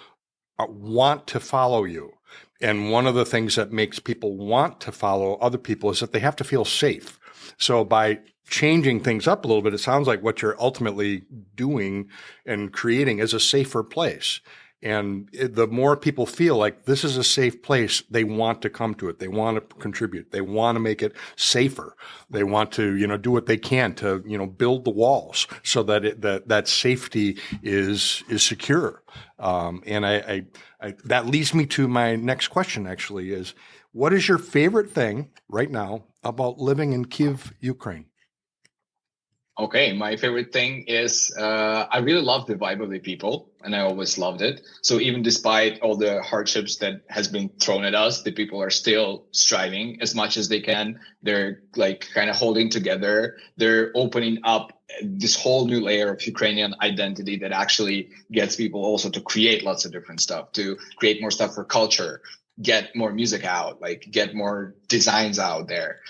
Speaker 2: want to follow you. And one of the things that makes people want to follow other people is that they have to feel safe. So by changing things up a little bit, it sounds like what you're ultimately doing and creating is a safer place. And the more people feel like this is a safe place, they want to come to it. They want to contribute. They want to make it safer. They want to, do what they can to, build the walls so that that safety is secure. And I that leads me to my next question. Actually, is what is your favorite thing right now about living in Kyiv, Ukraine?
Speaker 1: Okay, my favorite thing is I really love the vibe of the people, and I always loved it. So even despite all the hardships that has been thrown at us, the people are still striving as much as they can. They're like kind of holding together. They're opening up this whole new layer of Ukrainian identity that actually gets people also to create lots of different stuff, to create more stuff for culture, get more music out, like get more designs out there.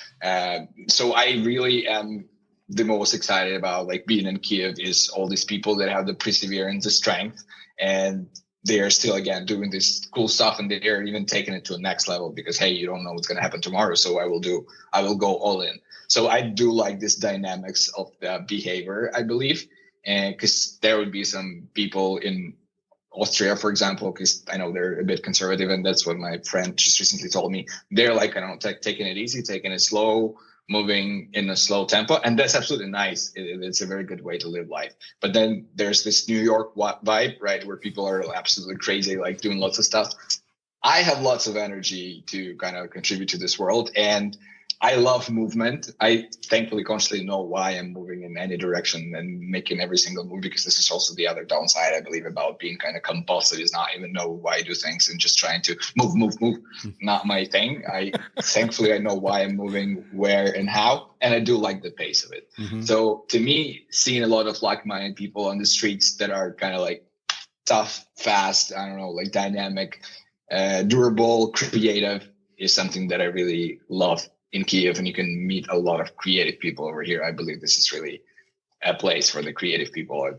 Speaker 1: So I really am the most excited about like being in Kyiv is all these people that have the perseverance, the strength, and they are still again doing this cool stuff, and they're even taking it to a next level because, hey, you don't know what's going to happen tomorrow. So I will go all in. So I do like this dynamics of the behavior, I believe. And because there would be some people in Austria, for example, because I know they're a bit conservative, and that's what my friend just recently told me. They're like, I don't know, taking it easy, taking it slow, moving in a slow tempo, and that's absolutely nice. It's a very good way to live life. But then there's this New York vibe, right, where people are absolutely crazy, like doing lots of stuff. I have lots of energy to kind of contribute to this world, and I love movement. I thankfully consciously know why I'm moving in any direction and making every single move, because this is also the other downside, I believe, about being kind of compulsive, is not even know why I do things and just trying to move. Not my thing. Thankfully I know why I'm moving, where and how, and I do like the pace of it. Mm-hmm. So to me, seeing a lot of like-minded people on the streets that are kind of like tough, fast, I don't know, like dynamic, durable, creative is something that I really love in Kyiv, and you can meet a lot of creative people over here. I believe this is really a place for the creative people.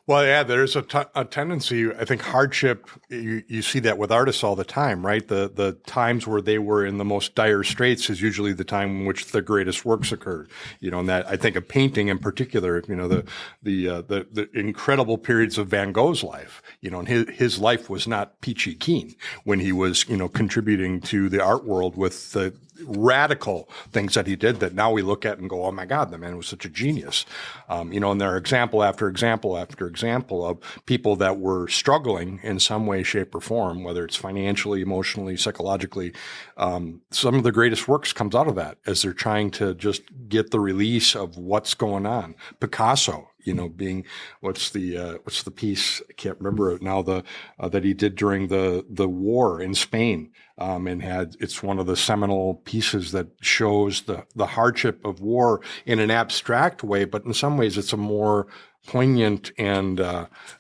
Speaker 2: Well, yeah, there's a tendency, I think hardship, you see that with artists all the time, right? The times where they were in the most dire straits is usually the time in which the greatest works occurred. And that, I think of painting in particular, the incredible periods of Van Gogh's life, and his life was not peachy keen when he was, contributing to the art world with the radical things that he did that now we look at and go, oh my God, the man was such a genius. And there are example after example after example of people that were struggling in some way, shape, or form, whether it's financially, emotionally, psychologically. Some of the greatest works comes out of that as they're trying to just get the release of what's going on. Picasso, being what's the piece? I can't remember it now. That he did during the war in Spain, and it's one of the seminal pieces that shows the hardship of war in an abstract way, but in some ways it's a more poignant and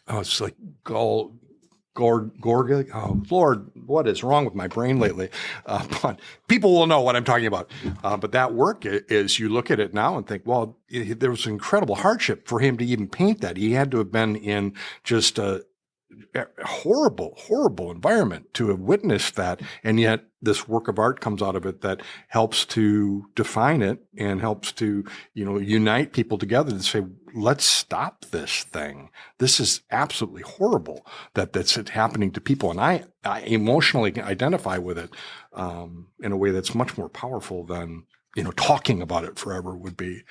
Speaker 2: it's like Gorga. Oh Lord, what is wrong with my brain lately? But people will know what I'm talking about. But that work is, you look at it now and think, well, there was incredible hardship for him to even paint that. He had to have been in just horrible, horrible environment to have witnessed that. And yet this work of art comes out of it that helps to define it and helps to, unite people together to say, let's stop this thing. This is absolutely horrible that's happening to people. And I emotionally identify with it in a way that's much more powerful than, talking about it forever would be.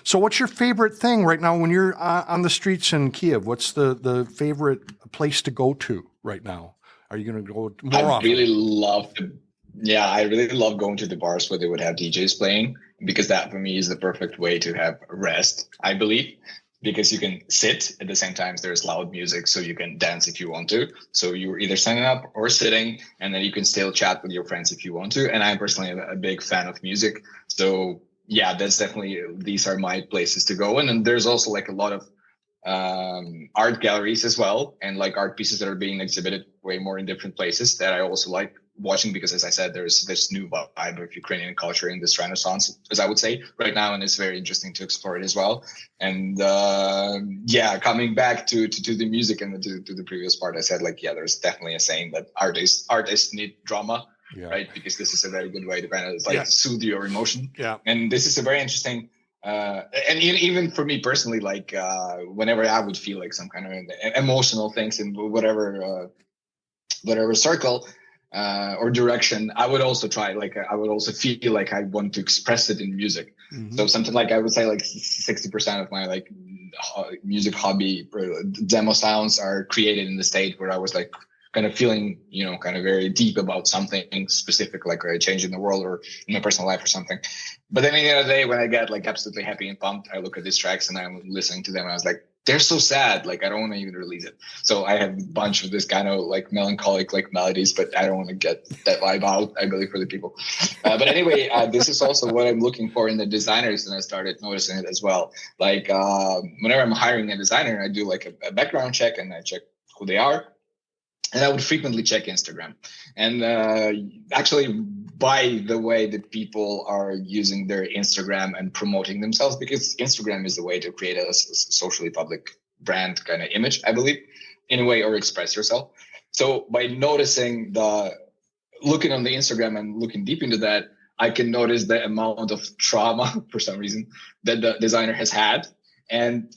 Speaker 2: So what's your favorite thing right now when you're on the streets in Kiev? What's the favorite place to go to right now? Are you going to go more often?
Speaker 1: I really love going to the bars where they would have DJs playing, because that for me is the perfect way to have rest, I believe, because you can sit at the same time there's loud music, so you can dance if you want to. So you're either standing up or sitting, and then you can still chat with your friends if you want to. And I'm personally a big fan of music. So yeah, that's definitely, these are my places to go. And there's also like a lot of art galleries as well, and like art pieces that are being exhibited way more in different places that I also like watching, because as I said, there's this new vibe of Ukrainian culture in this renaissance, as I would say right now. And it's very interesting to explore it as well. And coming back to the music and to the previous part, I said there's definitely a saying that artists need drama. Yeah. Right, because this is a very good way to kind of soothe your emotion. Yeah, and this is a very interesting, and even for me personally, whenever I would feel like some kind of emotional things in whatever circle or direction, I would also try. I would also feel like I want to express it in music. Mm-hmm. So something I would say 60% of my music hobby demo sounds are created in the state where I was kind of feeling, kind of very deep about something specific, like a change in the world or in my personal life or something. But then at the end of the day, when I get absolutely happy and pumped, I look at these tracks and I'm listening to them and I was like, they're so sad. I don't want to even release it. So I have a bunch of this kind of melancholic melodies, but I don't want to get that vibe out, I believe, for the people. But anyway, this is also what I'm looking for in the designers, and I started noticing it as well. Whenever I'm hiring a designer, I do a background check and I check who they are. And I would frequently check Instagram. And actually, by the way that people are using their Instagram and promoting themselves, because Instagram is the way to create a socially public brand kind of image, I believe, in a way, or express yourself. So by looking on the Instagram and looking deep into that, I can notice the amount of trauma, for some reason, that the designer has had. And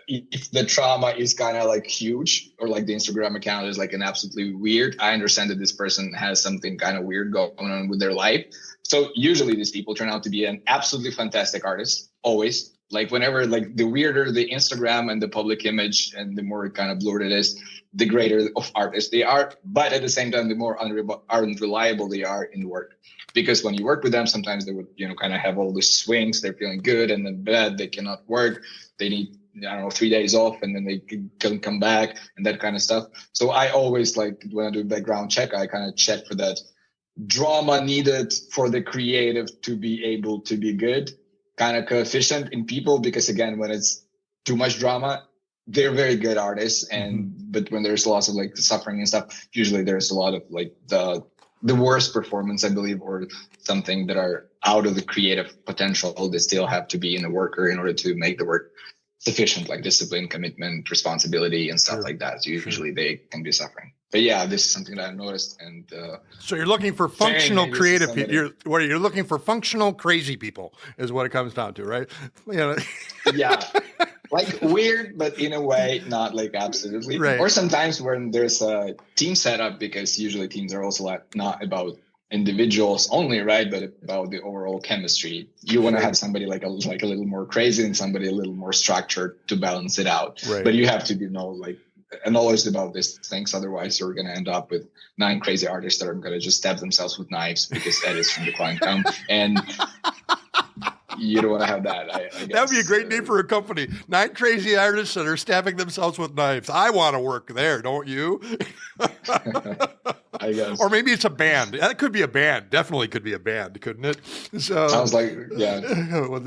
Speaker 1: if the trauma is kind of huge, or the Instagram account is an absolutely weird, I understand that this person has something kind of weird going on with their life. So usually these people turn out to be an absolutely fantastic artist, always. Whenever the weirder the Instagram and the public image and the more kind of blurred it is, the greater of artists they are. But at the same time, the more unreliable they are in work. Because when you work with them, sometimes they would, kind of have all the swings. They're feeling good and then bad. They cannot work. They need 3 days off, and then they can come back and that kind of stuff. So I always when I do a background check, I kind of check for that drama needed for the creative to be able to be good kind of coefficient in people. Because again, when it's too much drama, they're very good artists. But when there's lots of suffering and stuff, usually there's a lot of the worst performance, I believe, or something that are out of the creative potential. They still have to be in the worker in order to make the work sufficient, discipline, commitment, responsibility, and stuff like that. So usually they can be suffering. But yeah, this is something that I've noticed. And
Speaker 2: so you're looking for functional creative people. You're looking for functional crazy people is what it comes down to, right?
Speaker 1: Yeah, weird, but in a way not absolutely. Right. Or sometimes when there's a team setup, because usually teams are also not about individuals only, right, but about the overall chemistry. You want to have somebody a little more crazy and somebody a little more structured to balance it out. Right. But you have to be knowledge about these things, otherwise you're going to end up with 9 crazy artists that are going to just stab themselves with knives, because that is from the client come, and you don't want to have that. I guess.
Speaker 2: That would be a great name for a company. 9 crazy artists that are stabbing themselves with knives. I want to work there, don't you?
Speaker 1: I guess.
Speaker 2: Or maybe it's a band. That could be a band. Definitely could be a band, couldn't it? So,
Speaker 1: sounds yeah.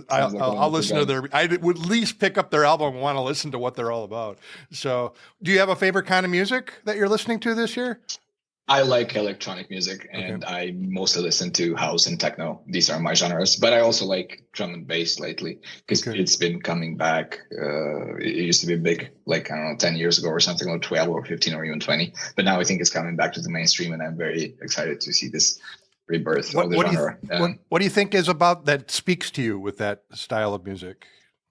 Speaker 2: I'll listen to their. I would at least pick up their album and want to listen to what they're all about. So, do you have a favorite kind of music that you're listening to this year?
Speaker 1: I like electronic music, and I mostly listen to house and techno. These are my genres, but I also like drum and bass lately because it's been coming back. It used to be big, like, I don't know, 10 years ago or something, or 12 or 15 or even 20. But now I think it's coming back to the mainstream, and I'm very excited to see this rebirth of the genre.
Speaker 2: What do you think is about that speaks to you with that style of music?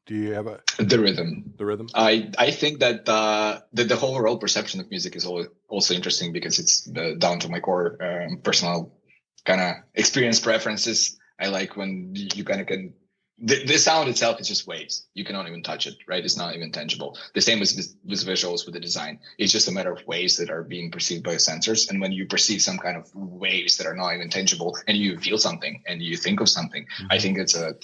Speaker 2: Do you have
Speaker 1: the rhythm?
Speaker 2: The rhythm.
Speaker 1: I think that the whole overall perception of music is also interesting because it's down to my core personal kind of experience preferences. I like when you kind of can. The sound itself is just waves. You cannot even touch it, right? It's not even tangible. The same with visuals, with the design. It's just a matter of waves that are being perceived by sensors. And when you perceive some kind of waves that are not even tangible, and you feel something and you think of something, I think it's a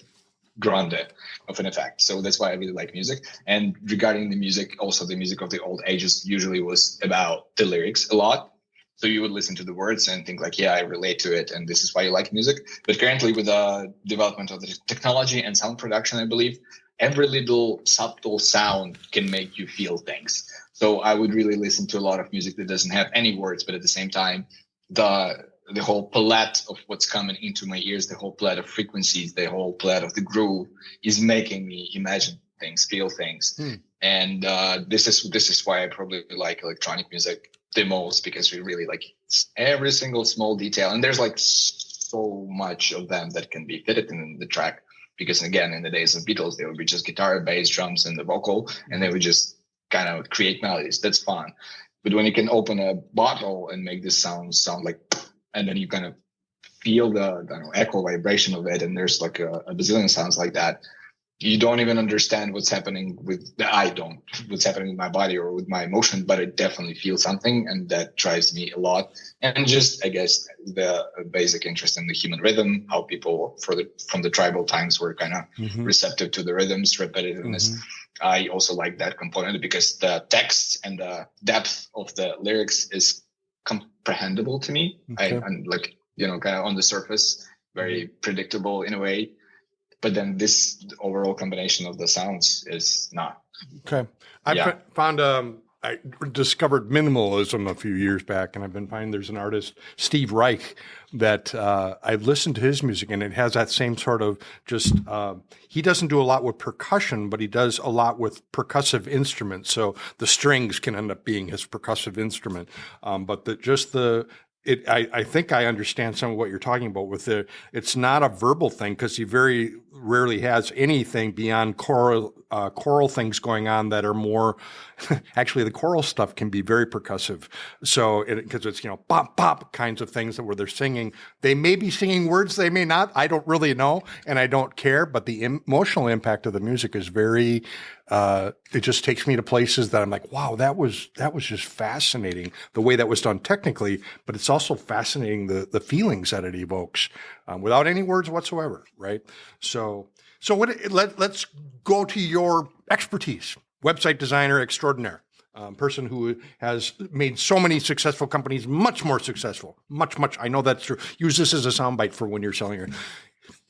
Speaker 1: grande of an effect. So that's why I really like music. And regarding the music, also the music of the old ages usually was about the lyrics a lot. So you would listen to the words and think like, yeah, I relate to it, and this is why you like music. But currently, with the development of the technology and sound production, I believe every little subtle sound can make you feel things. So I would really listen to a lot of music that doesn't have any words, but at the same time, the whole palette of what's coming into my ears, the whole palette of frequencies, the whole palette of the groove is making me imagine things, feel things. And this is why I probably like electronic music the most, because we really like every single small detail. And there's like so much of them that can be fitted in the track. Because again, in the days of Beatles, they would be just guitar, bass, drums, and the vocal, and they would just kind of create melodies. That's fun. But when you can open a bottle and make this sound like, and then you kind of feel the echo vibration of it, and there's like a bazillion sounds like that. You don't even understand what's happening what's happening with my body or with my emotion, but I definitely feel something, and that drives me a lot. And just, I guess, the basic interest in the human rhythm, how people from the tribal times were kind of receptive to the rhythms, repetitiveness. I also like that component because the text and the depth of the lyrics is comprehensible to me. I'm like, kind of on the surface, very predictable in a way. But then this overall combination of the sounds is not.
Speaker 2: Okay. I found, I discovered minimalism a few years back, and I've been finding there's an artist, Steve Reich, that I've listened to his music, and it has that same sort of just, he doesn't do a lot with percussion, but he does a lot with percussive instruments. So the strings can end up being his percussive instrument. But I think I understand some of what you're talking about with it's not a verbal thing, because he very rarely has anything beyond choral things going on that are more, actually the choral stuff can be very percussive. So, because it's, pop, pop kinds of things where they're singing, they may be singing words, they may not, I don't really know, and I don't care, but the emotional impact of the music is very, it just takes me to places that I'm like, wow, that was just fascinating, the way that was done technically, but it's also fascinating the feelings that it evokes without any words whatsoever, right? So let's go to your expertise, website designer extraordinaire, person who has made so many successful companies much more successful, much. I know that's true. Use this as a soundbite for when you're selling your.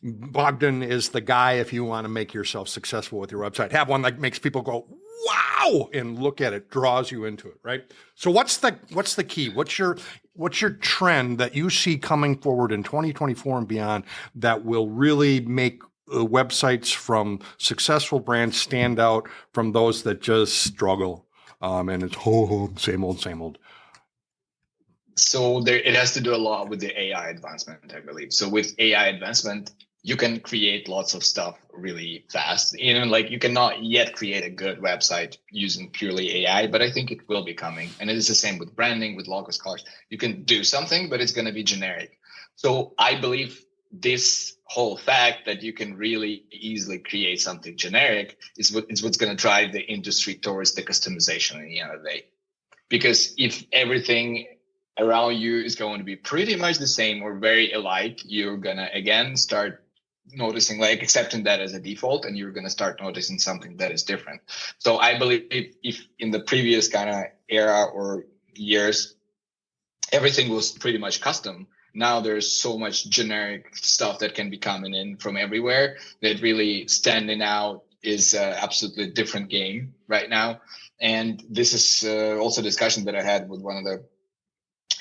Speaker 2: Bogdan is the guy if you want to make yourself successful with your website. Have one that makes people go, wow, and look at it, draws you into it, right? So what's the key? What's your trend that you see coming forward in 2024 and beyond that will really make websites from successful brands stand out from those that just struggle? And it's same old.
Speaker 1: So it has to do a lot with the AI advancement, I believe. So with AI advancement, you can create lots of stuff really fast. Like you cannot yet create a good website using purely AI, but I think it will be coming. And it is the same with branding, with logos, colors. You can do something, but it's going to be generic. So I believe this whole fact that you can really easily create something generic is what's going to drive the industry towards the customization at the end of the day. Because if everything around you is going to be pretty much the same or very alike, you're going to, again, start noticing, like accepting that as a default, and you're going to start noticing something that is different. So I believe if in the previous kind of era or years, everything was pretty much custom, now there's so much generic stuff that can be coming in from everywhere that really standing out is absolutely different game right now. And this is also a discussion that I had with one of the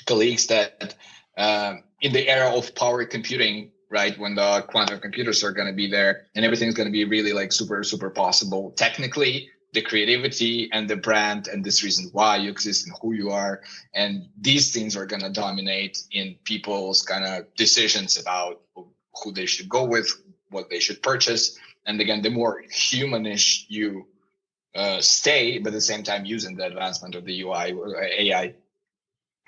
Speaker 1: colleagues that in the era of power computing, right, when the quantum computers are going to be there and everything's going to be really like super, super possible technically, the creativity and the brand and this reason why you exist and who you are. And these things are going to dominate in people's kind of decisions about who they should go with, what they should purchase. And again, the more humanish you stay, but at the same time using the advancement of the UI or AI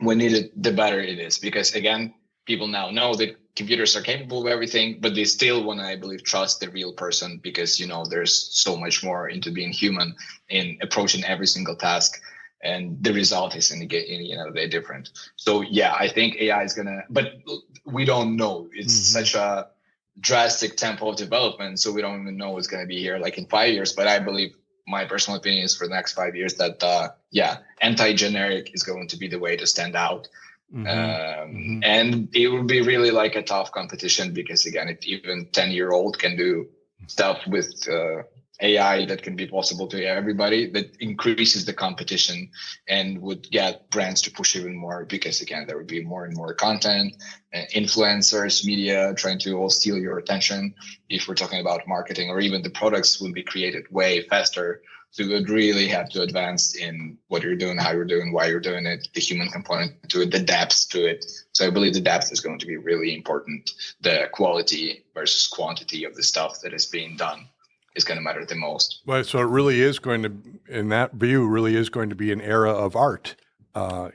Speaker 1: when needed, the better it is. Because again, people now know that computers are capable of everything, but they still want to, I believe, trust the real person because, there's so much more into being human in approaching every single task. And the result is they're different. So yeah, I think AI is but we don't know. It's such a drastic tempo of development. So we don't even know what's going to be here like in 5 years. But I believe my personal opinion is for the next 5 years that, anti-generic is going to be the way to stand out. And it will be really like a tough competition because again, if even 10-year-old can do stuff with AI that can be possible to everybody, that increases the competition and would get brands to push even more because again, there would be more and more content, influencers, media trying to all steal your attention. If we're talking about marketing, or even the products would be created way faster. So you would really have to advance in what you're doing, how you're doing, why you're doing it, the human component to it, the depth to it. So I believe the depth is going to be really important. The quality versus quantity of the stuff that is being done is going to matter the most.
Speaker 2: Well, so it really is going to, in that view, really is going to be an era of art.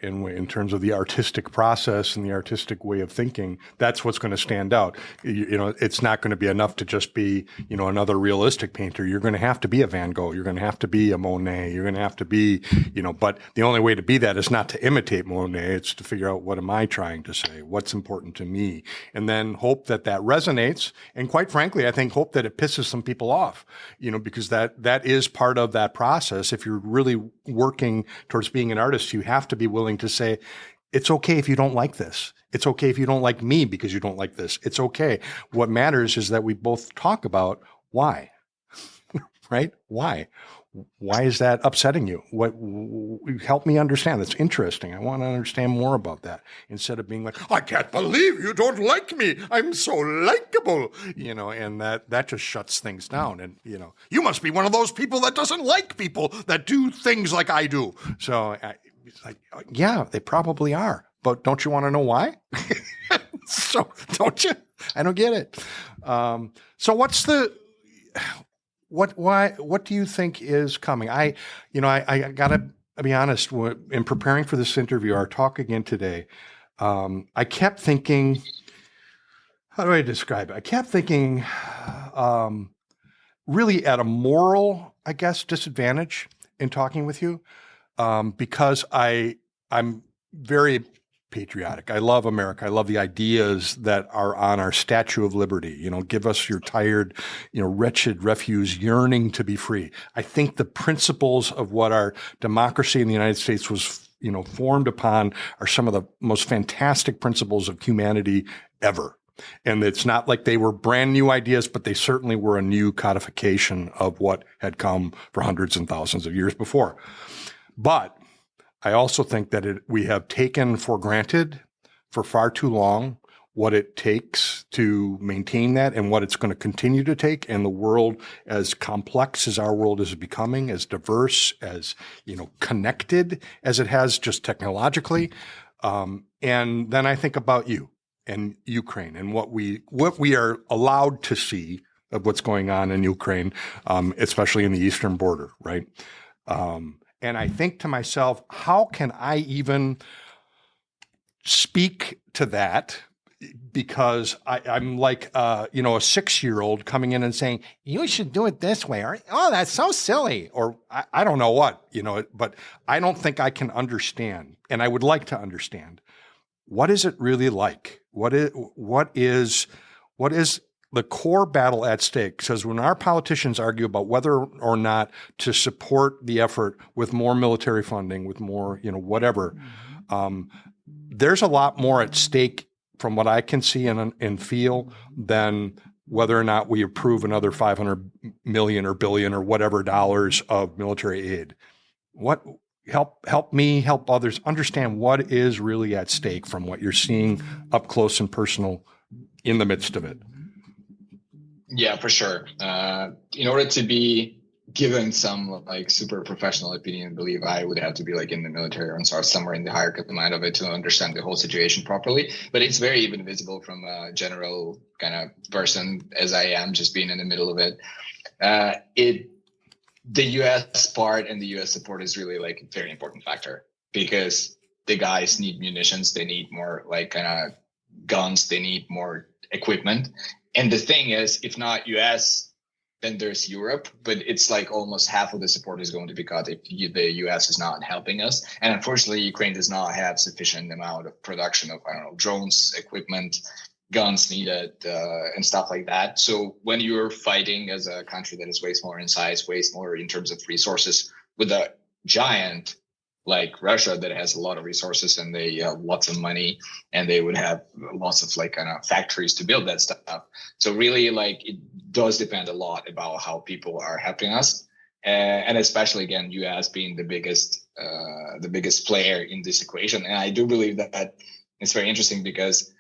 Speaker 2: In terms of the artistic process and the artistic way of thinking, that's what's going to stand out. It's not going to be enough to just be, another realistic painter. You're going to have to be a Van Gogh. You're going to have to be a Monet. You're going to have to be, but the only way to be that is not to imitate Monet. It's to figure out, what am I trying to say? What's important to me? And then hope that resonates. And quite frankly, I think hope that it pisses some people off, because that is part of that process. If you're really working towards being an artist, you have to be willing to say, it's okay if you don't like this. It's okay if you don't like me because you don't like this. It's okay. What matters is that we both talk about why, right? Why? Why is that upsetting you? Help me understand. That's interesting. I want to understand more about that instead of being like, I can't believe you don't like me. I'm so likable, and that just shuts things down. And, you must be one of those people that doesn't like people that do things like I do. So it's like, yeah, they probably are. But don't you want to know why? So don't you? I don't get it. So what's what do you think is coming? I gotta be honest, in preparing for this interview, our talk again today, I kept thinking, how do I describe it? I kept thinking, really at a moral, I guess, disadvantage in talking with you, because I'm very patriotic. I love America. I love the ideas that are on our Statue of Liberty. Give us your tired, wretched refuse yearning to be free. I think the principles of what our democracy in the United States was, formed upon are some of the most fantastic principles of humanity ever. And it's not like they were brand new ideas, but they certainly were a new codification of what had come for hundreds and thousands of years before. But I also think that we have taken for granted for far too long what it takes to maintain that and what it's going to continue to take. And the world, as complex as our world is becoming, as diverse, as connected as it has just technologically. And then I think about you and Ukraine and what we are allowed to see of what's going on in Ukraine, especially in the eastern border, right? And I think to myself, how can I even speak to that? Because I'm like, a 6-year-old coming in and saying, you should do it this way. Or, oh, that's so silly. Or I don't know what, but I don't think I can understand. And I would like to understand, what is it really like? What is the core battle at stake? Because when our politicians argue about whether or not to support the effort with more military funding, with more, whatever, there's a lot more at stake from what I can see and feel than whether or not we approve another 500 million or billion or whatever dollars of military aid. help me help others understand what is really at stake from what you're seeing up close and personal in the midst of it.
Speaker 1: Yeah, for sure. In order to be given some like super professional opinion, I believe I would have to be like in the military or somewhere in the higher command of it to understand the whole situation properly. But it's very even visible from a general kind of person as I am, just being in the middle of it. The US part and the US support is really like a very important factor, because the guys need munitions, they need more like kind of guns, they need more equipment. And the thing is, if not US, then there's Europe, but it's like almost half of the support is going to be cut if the US is not helping us. And unfortunately, Ukraine does not have sufficient amount of production of, I don't know, drones, equipment, guns needed, and stuff like that. So when you're fighting as a country that is way smaller in size, way smaller in terms of resources, with a giant like Russia that has a lot of resources and they have lots of money and they would have lots of like kind of factories to build that stuff. So really like it does depend a lot about how people are helping us. And especially again, US being the biggest player in this equation. And I do believe that it's very interesting because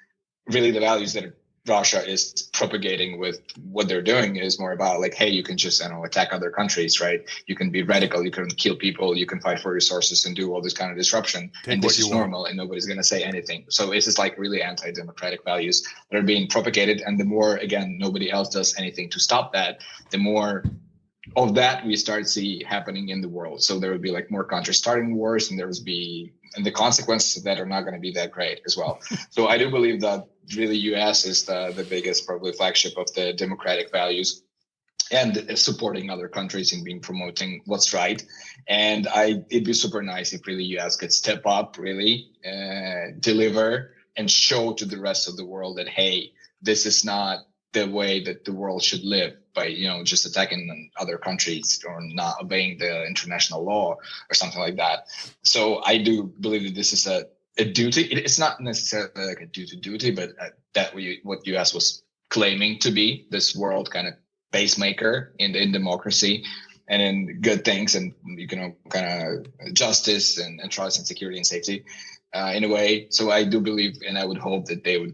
Speaker 1: really the values that Russia is propagating with what they're doing is more about like, hey, you can just, attack other countries, right? You can be radical, you can kill people, you can fight for resources and do all this kind of disruption. And this is normal and nobody's going to say anything. So it's just like really anti-democratic values that are being propagated. And the more, again, nobody else does anything to stop that, the more of that we start see happening in the world. So there would be like more countries starting wars, and and the consequences of that are not going to be that great as well. So I do believe that really US is the biggest probably flagship of the democratic values and supporting other countries in being promoting what's right. And it'd be super nice if really US could step up, really deliver and show to the rest of the world that, hey, this is not the way that the world should live by, just attacking other countries or not obeying the international law or something like that. So I do believe that this is a duty. It's not necessarily like a duty, but what US was claiming to be this world kind of pacemaker in democracy and in good things and, kind of justice and trust and security and safety in a way. So I do believe, and I would hope that the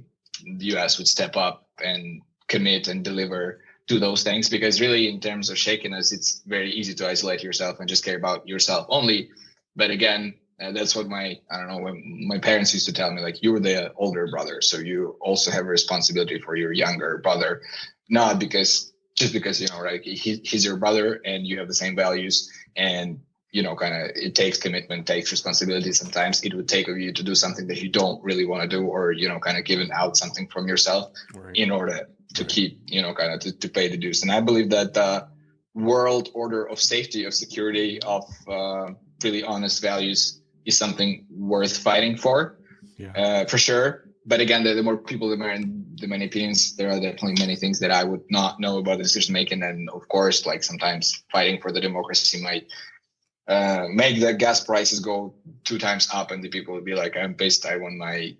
Speaker 1: US would step up and commit and deliver to those things, because really in terms of shakiness, it's very easy to isolate yourself and just care about yourself only. But again, that's what my parents used to tell me, like, you're the older brother, so you also have a responsibility for your younger brother, not just because right, he's your brother and you have the same values, and it takes commitment, takes responsibility. Sometimes it would take of you to do something that you don't really want to do, or kind of giving out something from yourself in order to keep to pay the dues. And I believe that the world order of safety, of security, of really honest values is something worth fighting for, for sure. But again, the more people, the many opinions. There are definitely many things that I would not know about the decision making, and of course, like sometimes fighting for the democracy might make the gas prices go 2 times up, and the people would be like, I'm pissed, I want my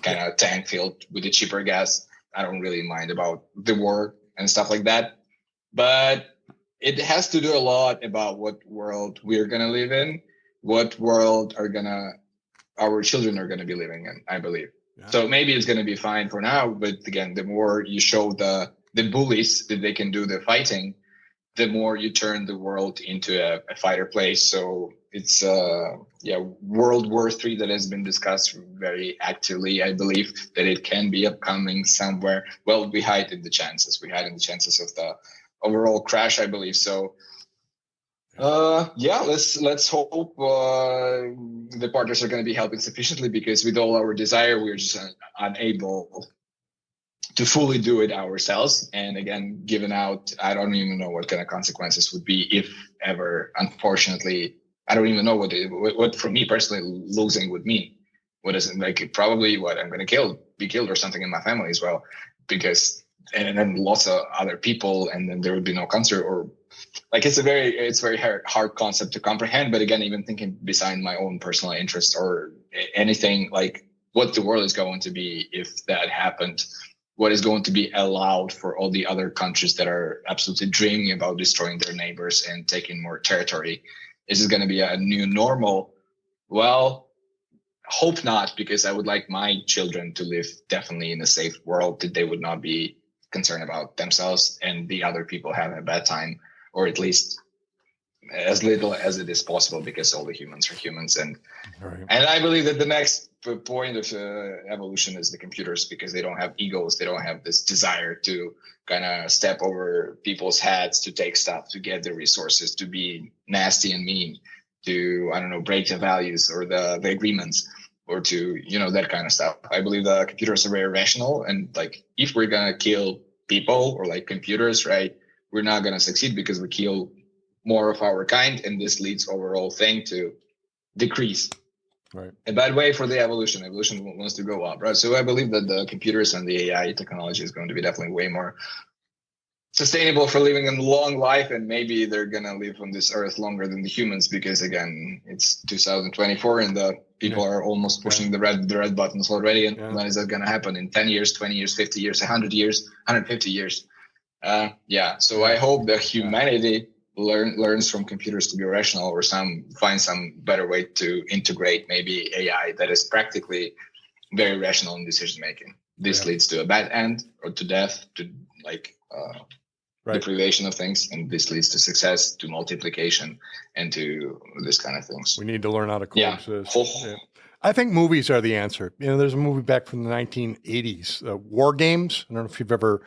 Speaker 1: kind of tank filled with the cheaper gas. I don't really mind about the war and stuff like that. But it has to do a lot about what world we're going to live in, what world our children are going to be living in, I believe. Yeah. So maybe it's going to be fine for now. But again, the more you show the bullies that they can do the fighting, the more you turn the world into a fighter place. So it's World War III that has been discussed very actively. I believe that it can be upcoming somewhere. Well, we hide in the chances. We hide in the chances of the overall crash, I believe. So let's hope the partners are going to be helping sufficiently, because with all our desire, we're just unable to fully do it ourselves. And again, given out, I don't even know what kind of consequences would be, if ever. Unfortunately, I don't even know what for me personally losing would mean. What is it like? Probably what I'm going to be killed or something in my family as well, and then lots of other people, and then there would be no concert, or like it's very hard concept to comprehend. But again, even thinking beside my own personal interest or anything, like what the world is going to be if that happened. What is going to be allowed for all the other countries that are absolutely dreaming about destroying their neighbors and taking more territory. Is it going to be a new normal? Well, hope not, because I would like my children to live definitely in a safe world, that they would not be concerned about themselves and the other people having a bad time, or at least as little as it is possible, because all the humans are humans. And I believe that the next point of evolution is the computers, because they don't have egos. They don't have this desire to kind of step over people's heads to take stuff, to get the resources, to be nasty and mean, to, I don't know, break the values or the agreements, or to, that kind of stuff. I believe the computers are very rational, and like, if we're going to kill people or like computers, right, we're not going to succeed, because we kill more of our kind, and this leads overall thing to decrease.
Speaker 2: Right.
Speaker 1: A bad way for the evolution. Evolution wants to go up, right? So I believe that the computers and the AI technology is going to be definitely way more sustainable for living a long life, and maybe they're going to live on this earth longer than the humans, because again, it's 2024 and the people are almost pushing the red buttons already. And when is that going to happen? In 10 years, 20 years, 50 years, 100 years, 150 years? So I hope that humanity learns from computers to be rational, or find some better way to integrate maybe AI that is practically very rational in decision making. This leads to a bad end, or to death, to like deprivation of things, and this leads to success, to multiplication, and to this kind of things.
Speaker 2: We need to learn how to coexist. Yeah. I think movies are the answer. There's a movie back from the 1980s, War Games. I don't know if you've ever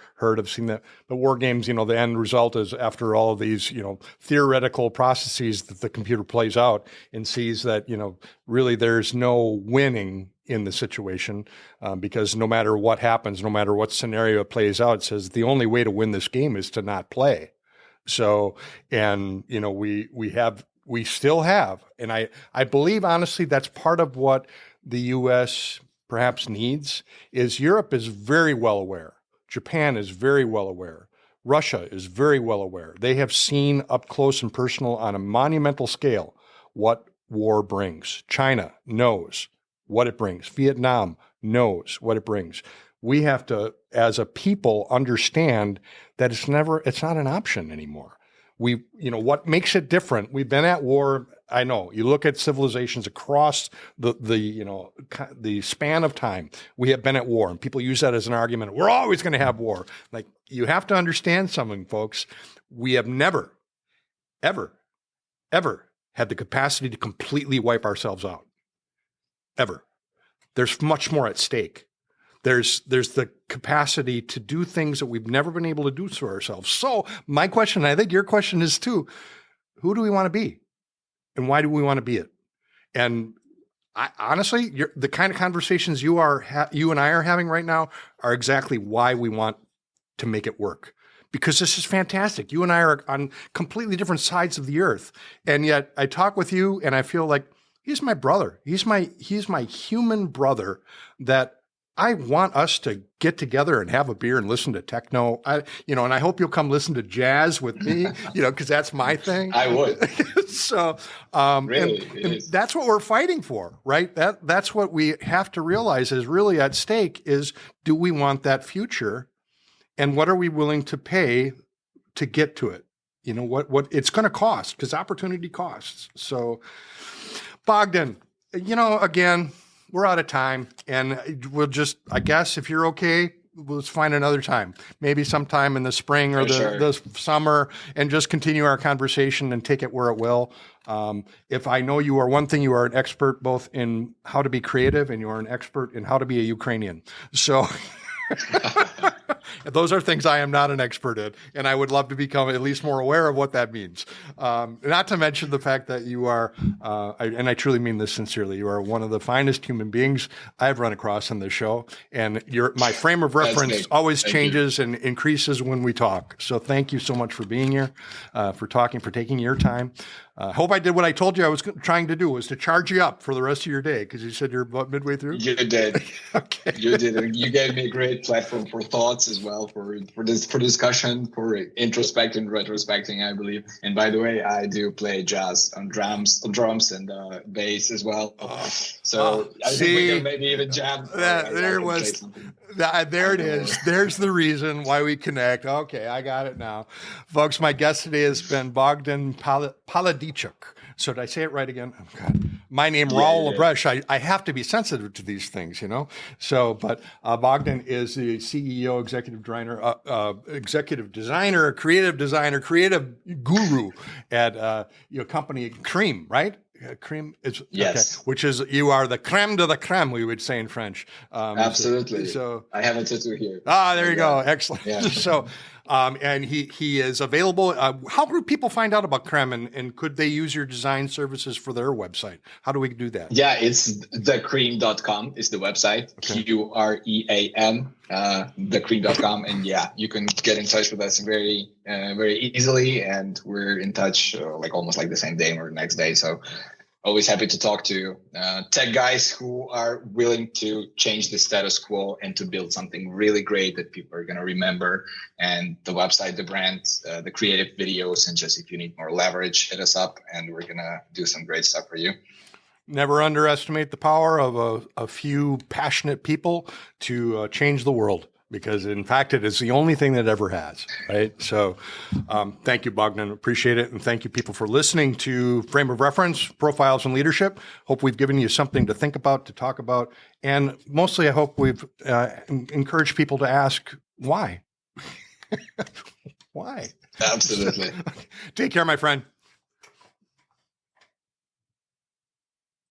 Speaker 2: seen that. But War Games, the end result is, after all of these, theoretical processes that the computer plays out, and sees that, really there's no winning in the situation, because no matter what happens, no matter what scenario it plays out, it says the only way to win this game is to not play. So, and, we still have, and I believe, honestly, that's part of what the U.S. perhaps needs, is Europe is very well aware. Japan is very well aware. Russia is very well aware. They have seen up close and personal, on a monumental scale, what war brings. China knows what it brings. Vietnam knows what it brings. We have to, as a people, understand that it's not an option anymore. What makes it different? We've been at war. I know, you look at civilizations across the span of time. We have been at war, and people use that as an argument. We're always going to have war. Like, you have to understand something, folks. We have never, ever, ever had the capacity to completely wipe ourselves out. Ever. There's much more at stake. There's the capacity to do things that we've never been able to do to ourselves. So my question, and I think your question is too, who do we want to be? And why do we want to be it? And honestly, the kind of conversations you and I are having right now are exactly why we want to make it work. Because this is fantastic. You and I are on completely different sides of the earth. And yet I talk with you and I feel like he's my brother. He's my human brother that I want us to get together and have a beer and listen to techno. And I hope you'll come listen to jazz with me, because that's my thing.
Speaker 1: I would.
Speaker 2: So,
Speaker 1: really,
Speaker 2: and that's what we're fighting for, right? That's what we have to realize is really at stake is, do we want that future? And what are we willing to pay to get to it? What it's going to cost, because opportunity costs. So, Bogdan, again, we're out of time, and we'll just, I guess, if you're okay, let's find another time, maybe sometime in the spring or the summer, and just continue our conversation and take it where it will. If I know you are one thing, you are an expert both in how to be creative, and you are an expert in how to be a Ukrainian. So those are things I am not an expert in, and I would love to become at least more aware of what that means. Not to mention the fact that you are, and I truly mean this sincerely, you are one of the finest human beings I've run across in this show, and my frame of reference always changes and increases when we talk. So thank you so much for being here, for taking your time. I hope I did what I told you I was trying to do, was to charge you up for the rest of your day, because you said you're about midway through.
Speaker 1: You did.
Speaker 2: Okay.
Speaker 1: You did. And you gave me a great platform for thoughts as well, for discussion, for introspecting and retrospecting, I believe. And by the way, I do play jazz on drums and bass as well. So I think we can maybe even jam.
Speaker 2: There it is. There's the reason why we connect. Okay, I got it now. Folks, my guest today has been Bogdan Palladichuk. So did I say it right again? Oh, God. My name,
Speaker 1: Yeah,
Speaker 2: Raul
Speaker 1: yeah.
Speaker 2: Labreche. I have to be sensitive to these things, you know? So, but Bogdan is the CEO, executive designer, creative guru at your company Cream, right? Cream is
Speaker 1: Yes.
Speaker 2: okay, which is you are the creme de la creme, we would say in French.
Speaker 1: Absolutely.
Speaker 2: So
Speaker 1: I have a tattoo here.
Speaker 2: there you go. Excellent.
Speaker 1: Yeah.
Speaker 2: So, and he is available. How do people find out about Creme, and could they use your design services for their website? How do we do that?
Speaker 1: Yeah, it's thecream.com is the website.
Speaker 2: Okay.
Speaker 1: QREAM, thecream.com. And yeah, you can get in touch with us very easily. And we're in touch like almost like the same day or next day. So always happy to talk to tech guys who are willing to change the status quo and to build something really great that people are going to remember. And the website, the brand, the creative videos, and just if you need more leverage, hit us up and we're going to do some great stuff for you.
Speaker 2: Never underestimate the power of a few passionate people to change the world, because in fact, it is the only thing that ever has, right? So thank you, Bogdan. Appreciate it. And thank you, people, for listening to Frame of Reference, Profiles in Leadership. Hope we've given you something to think about, to talk about. And mostly, I hope we've encouraged people to ask, why? Why?
Speaker 1: Absolutely.
Speaker 2: Take care, my friend.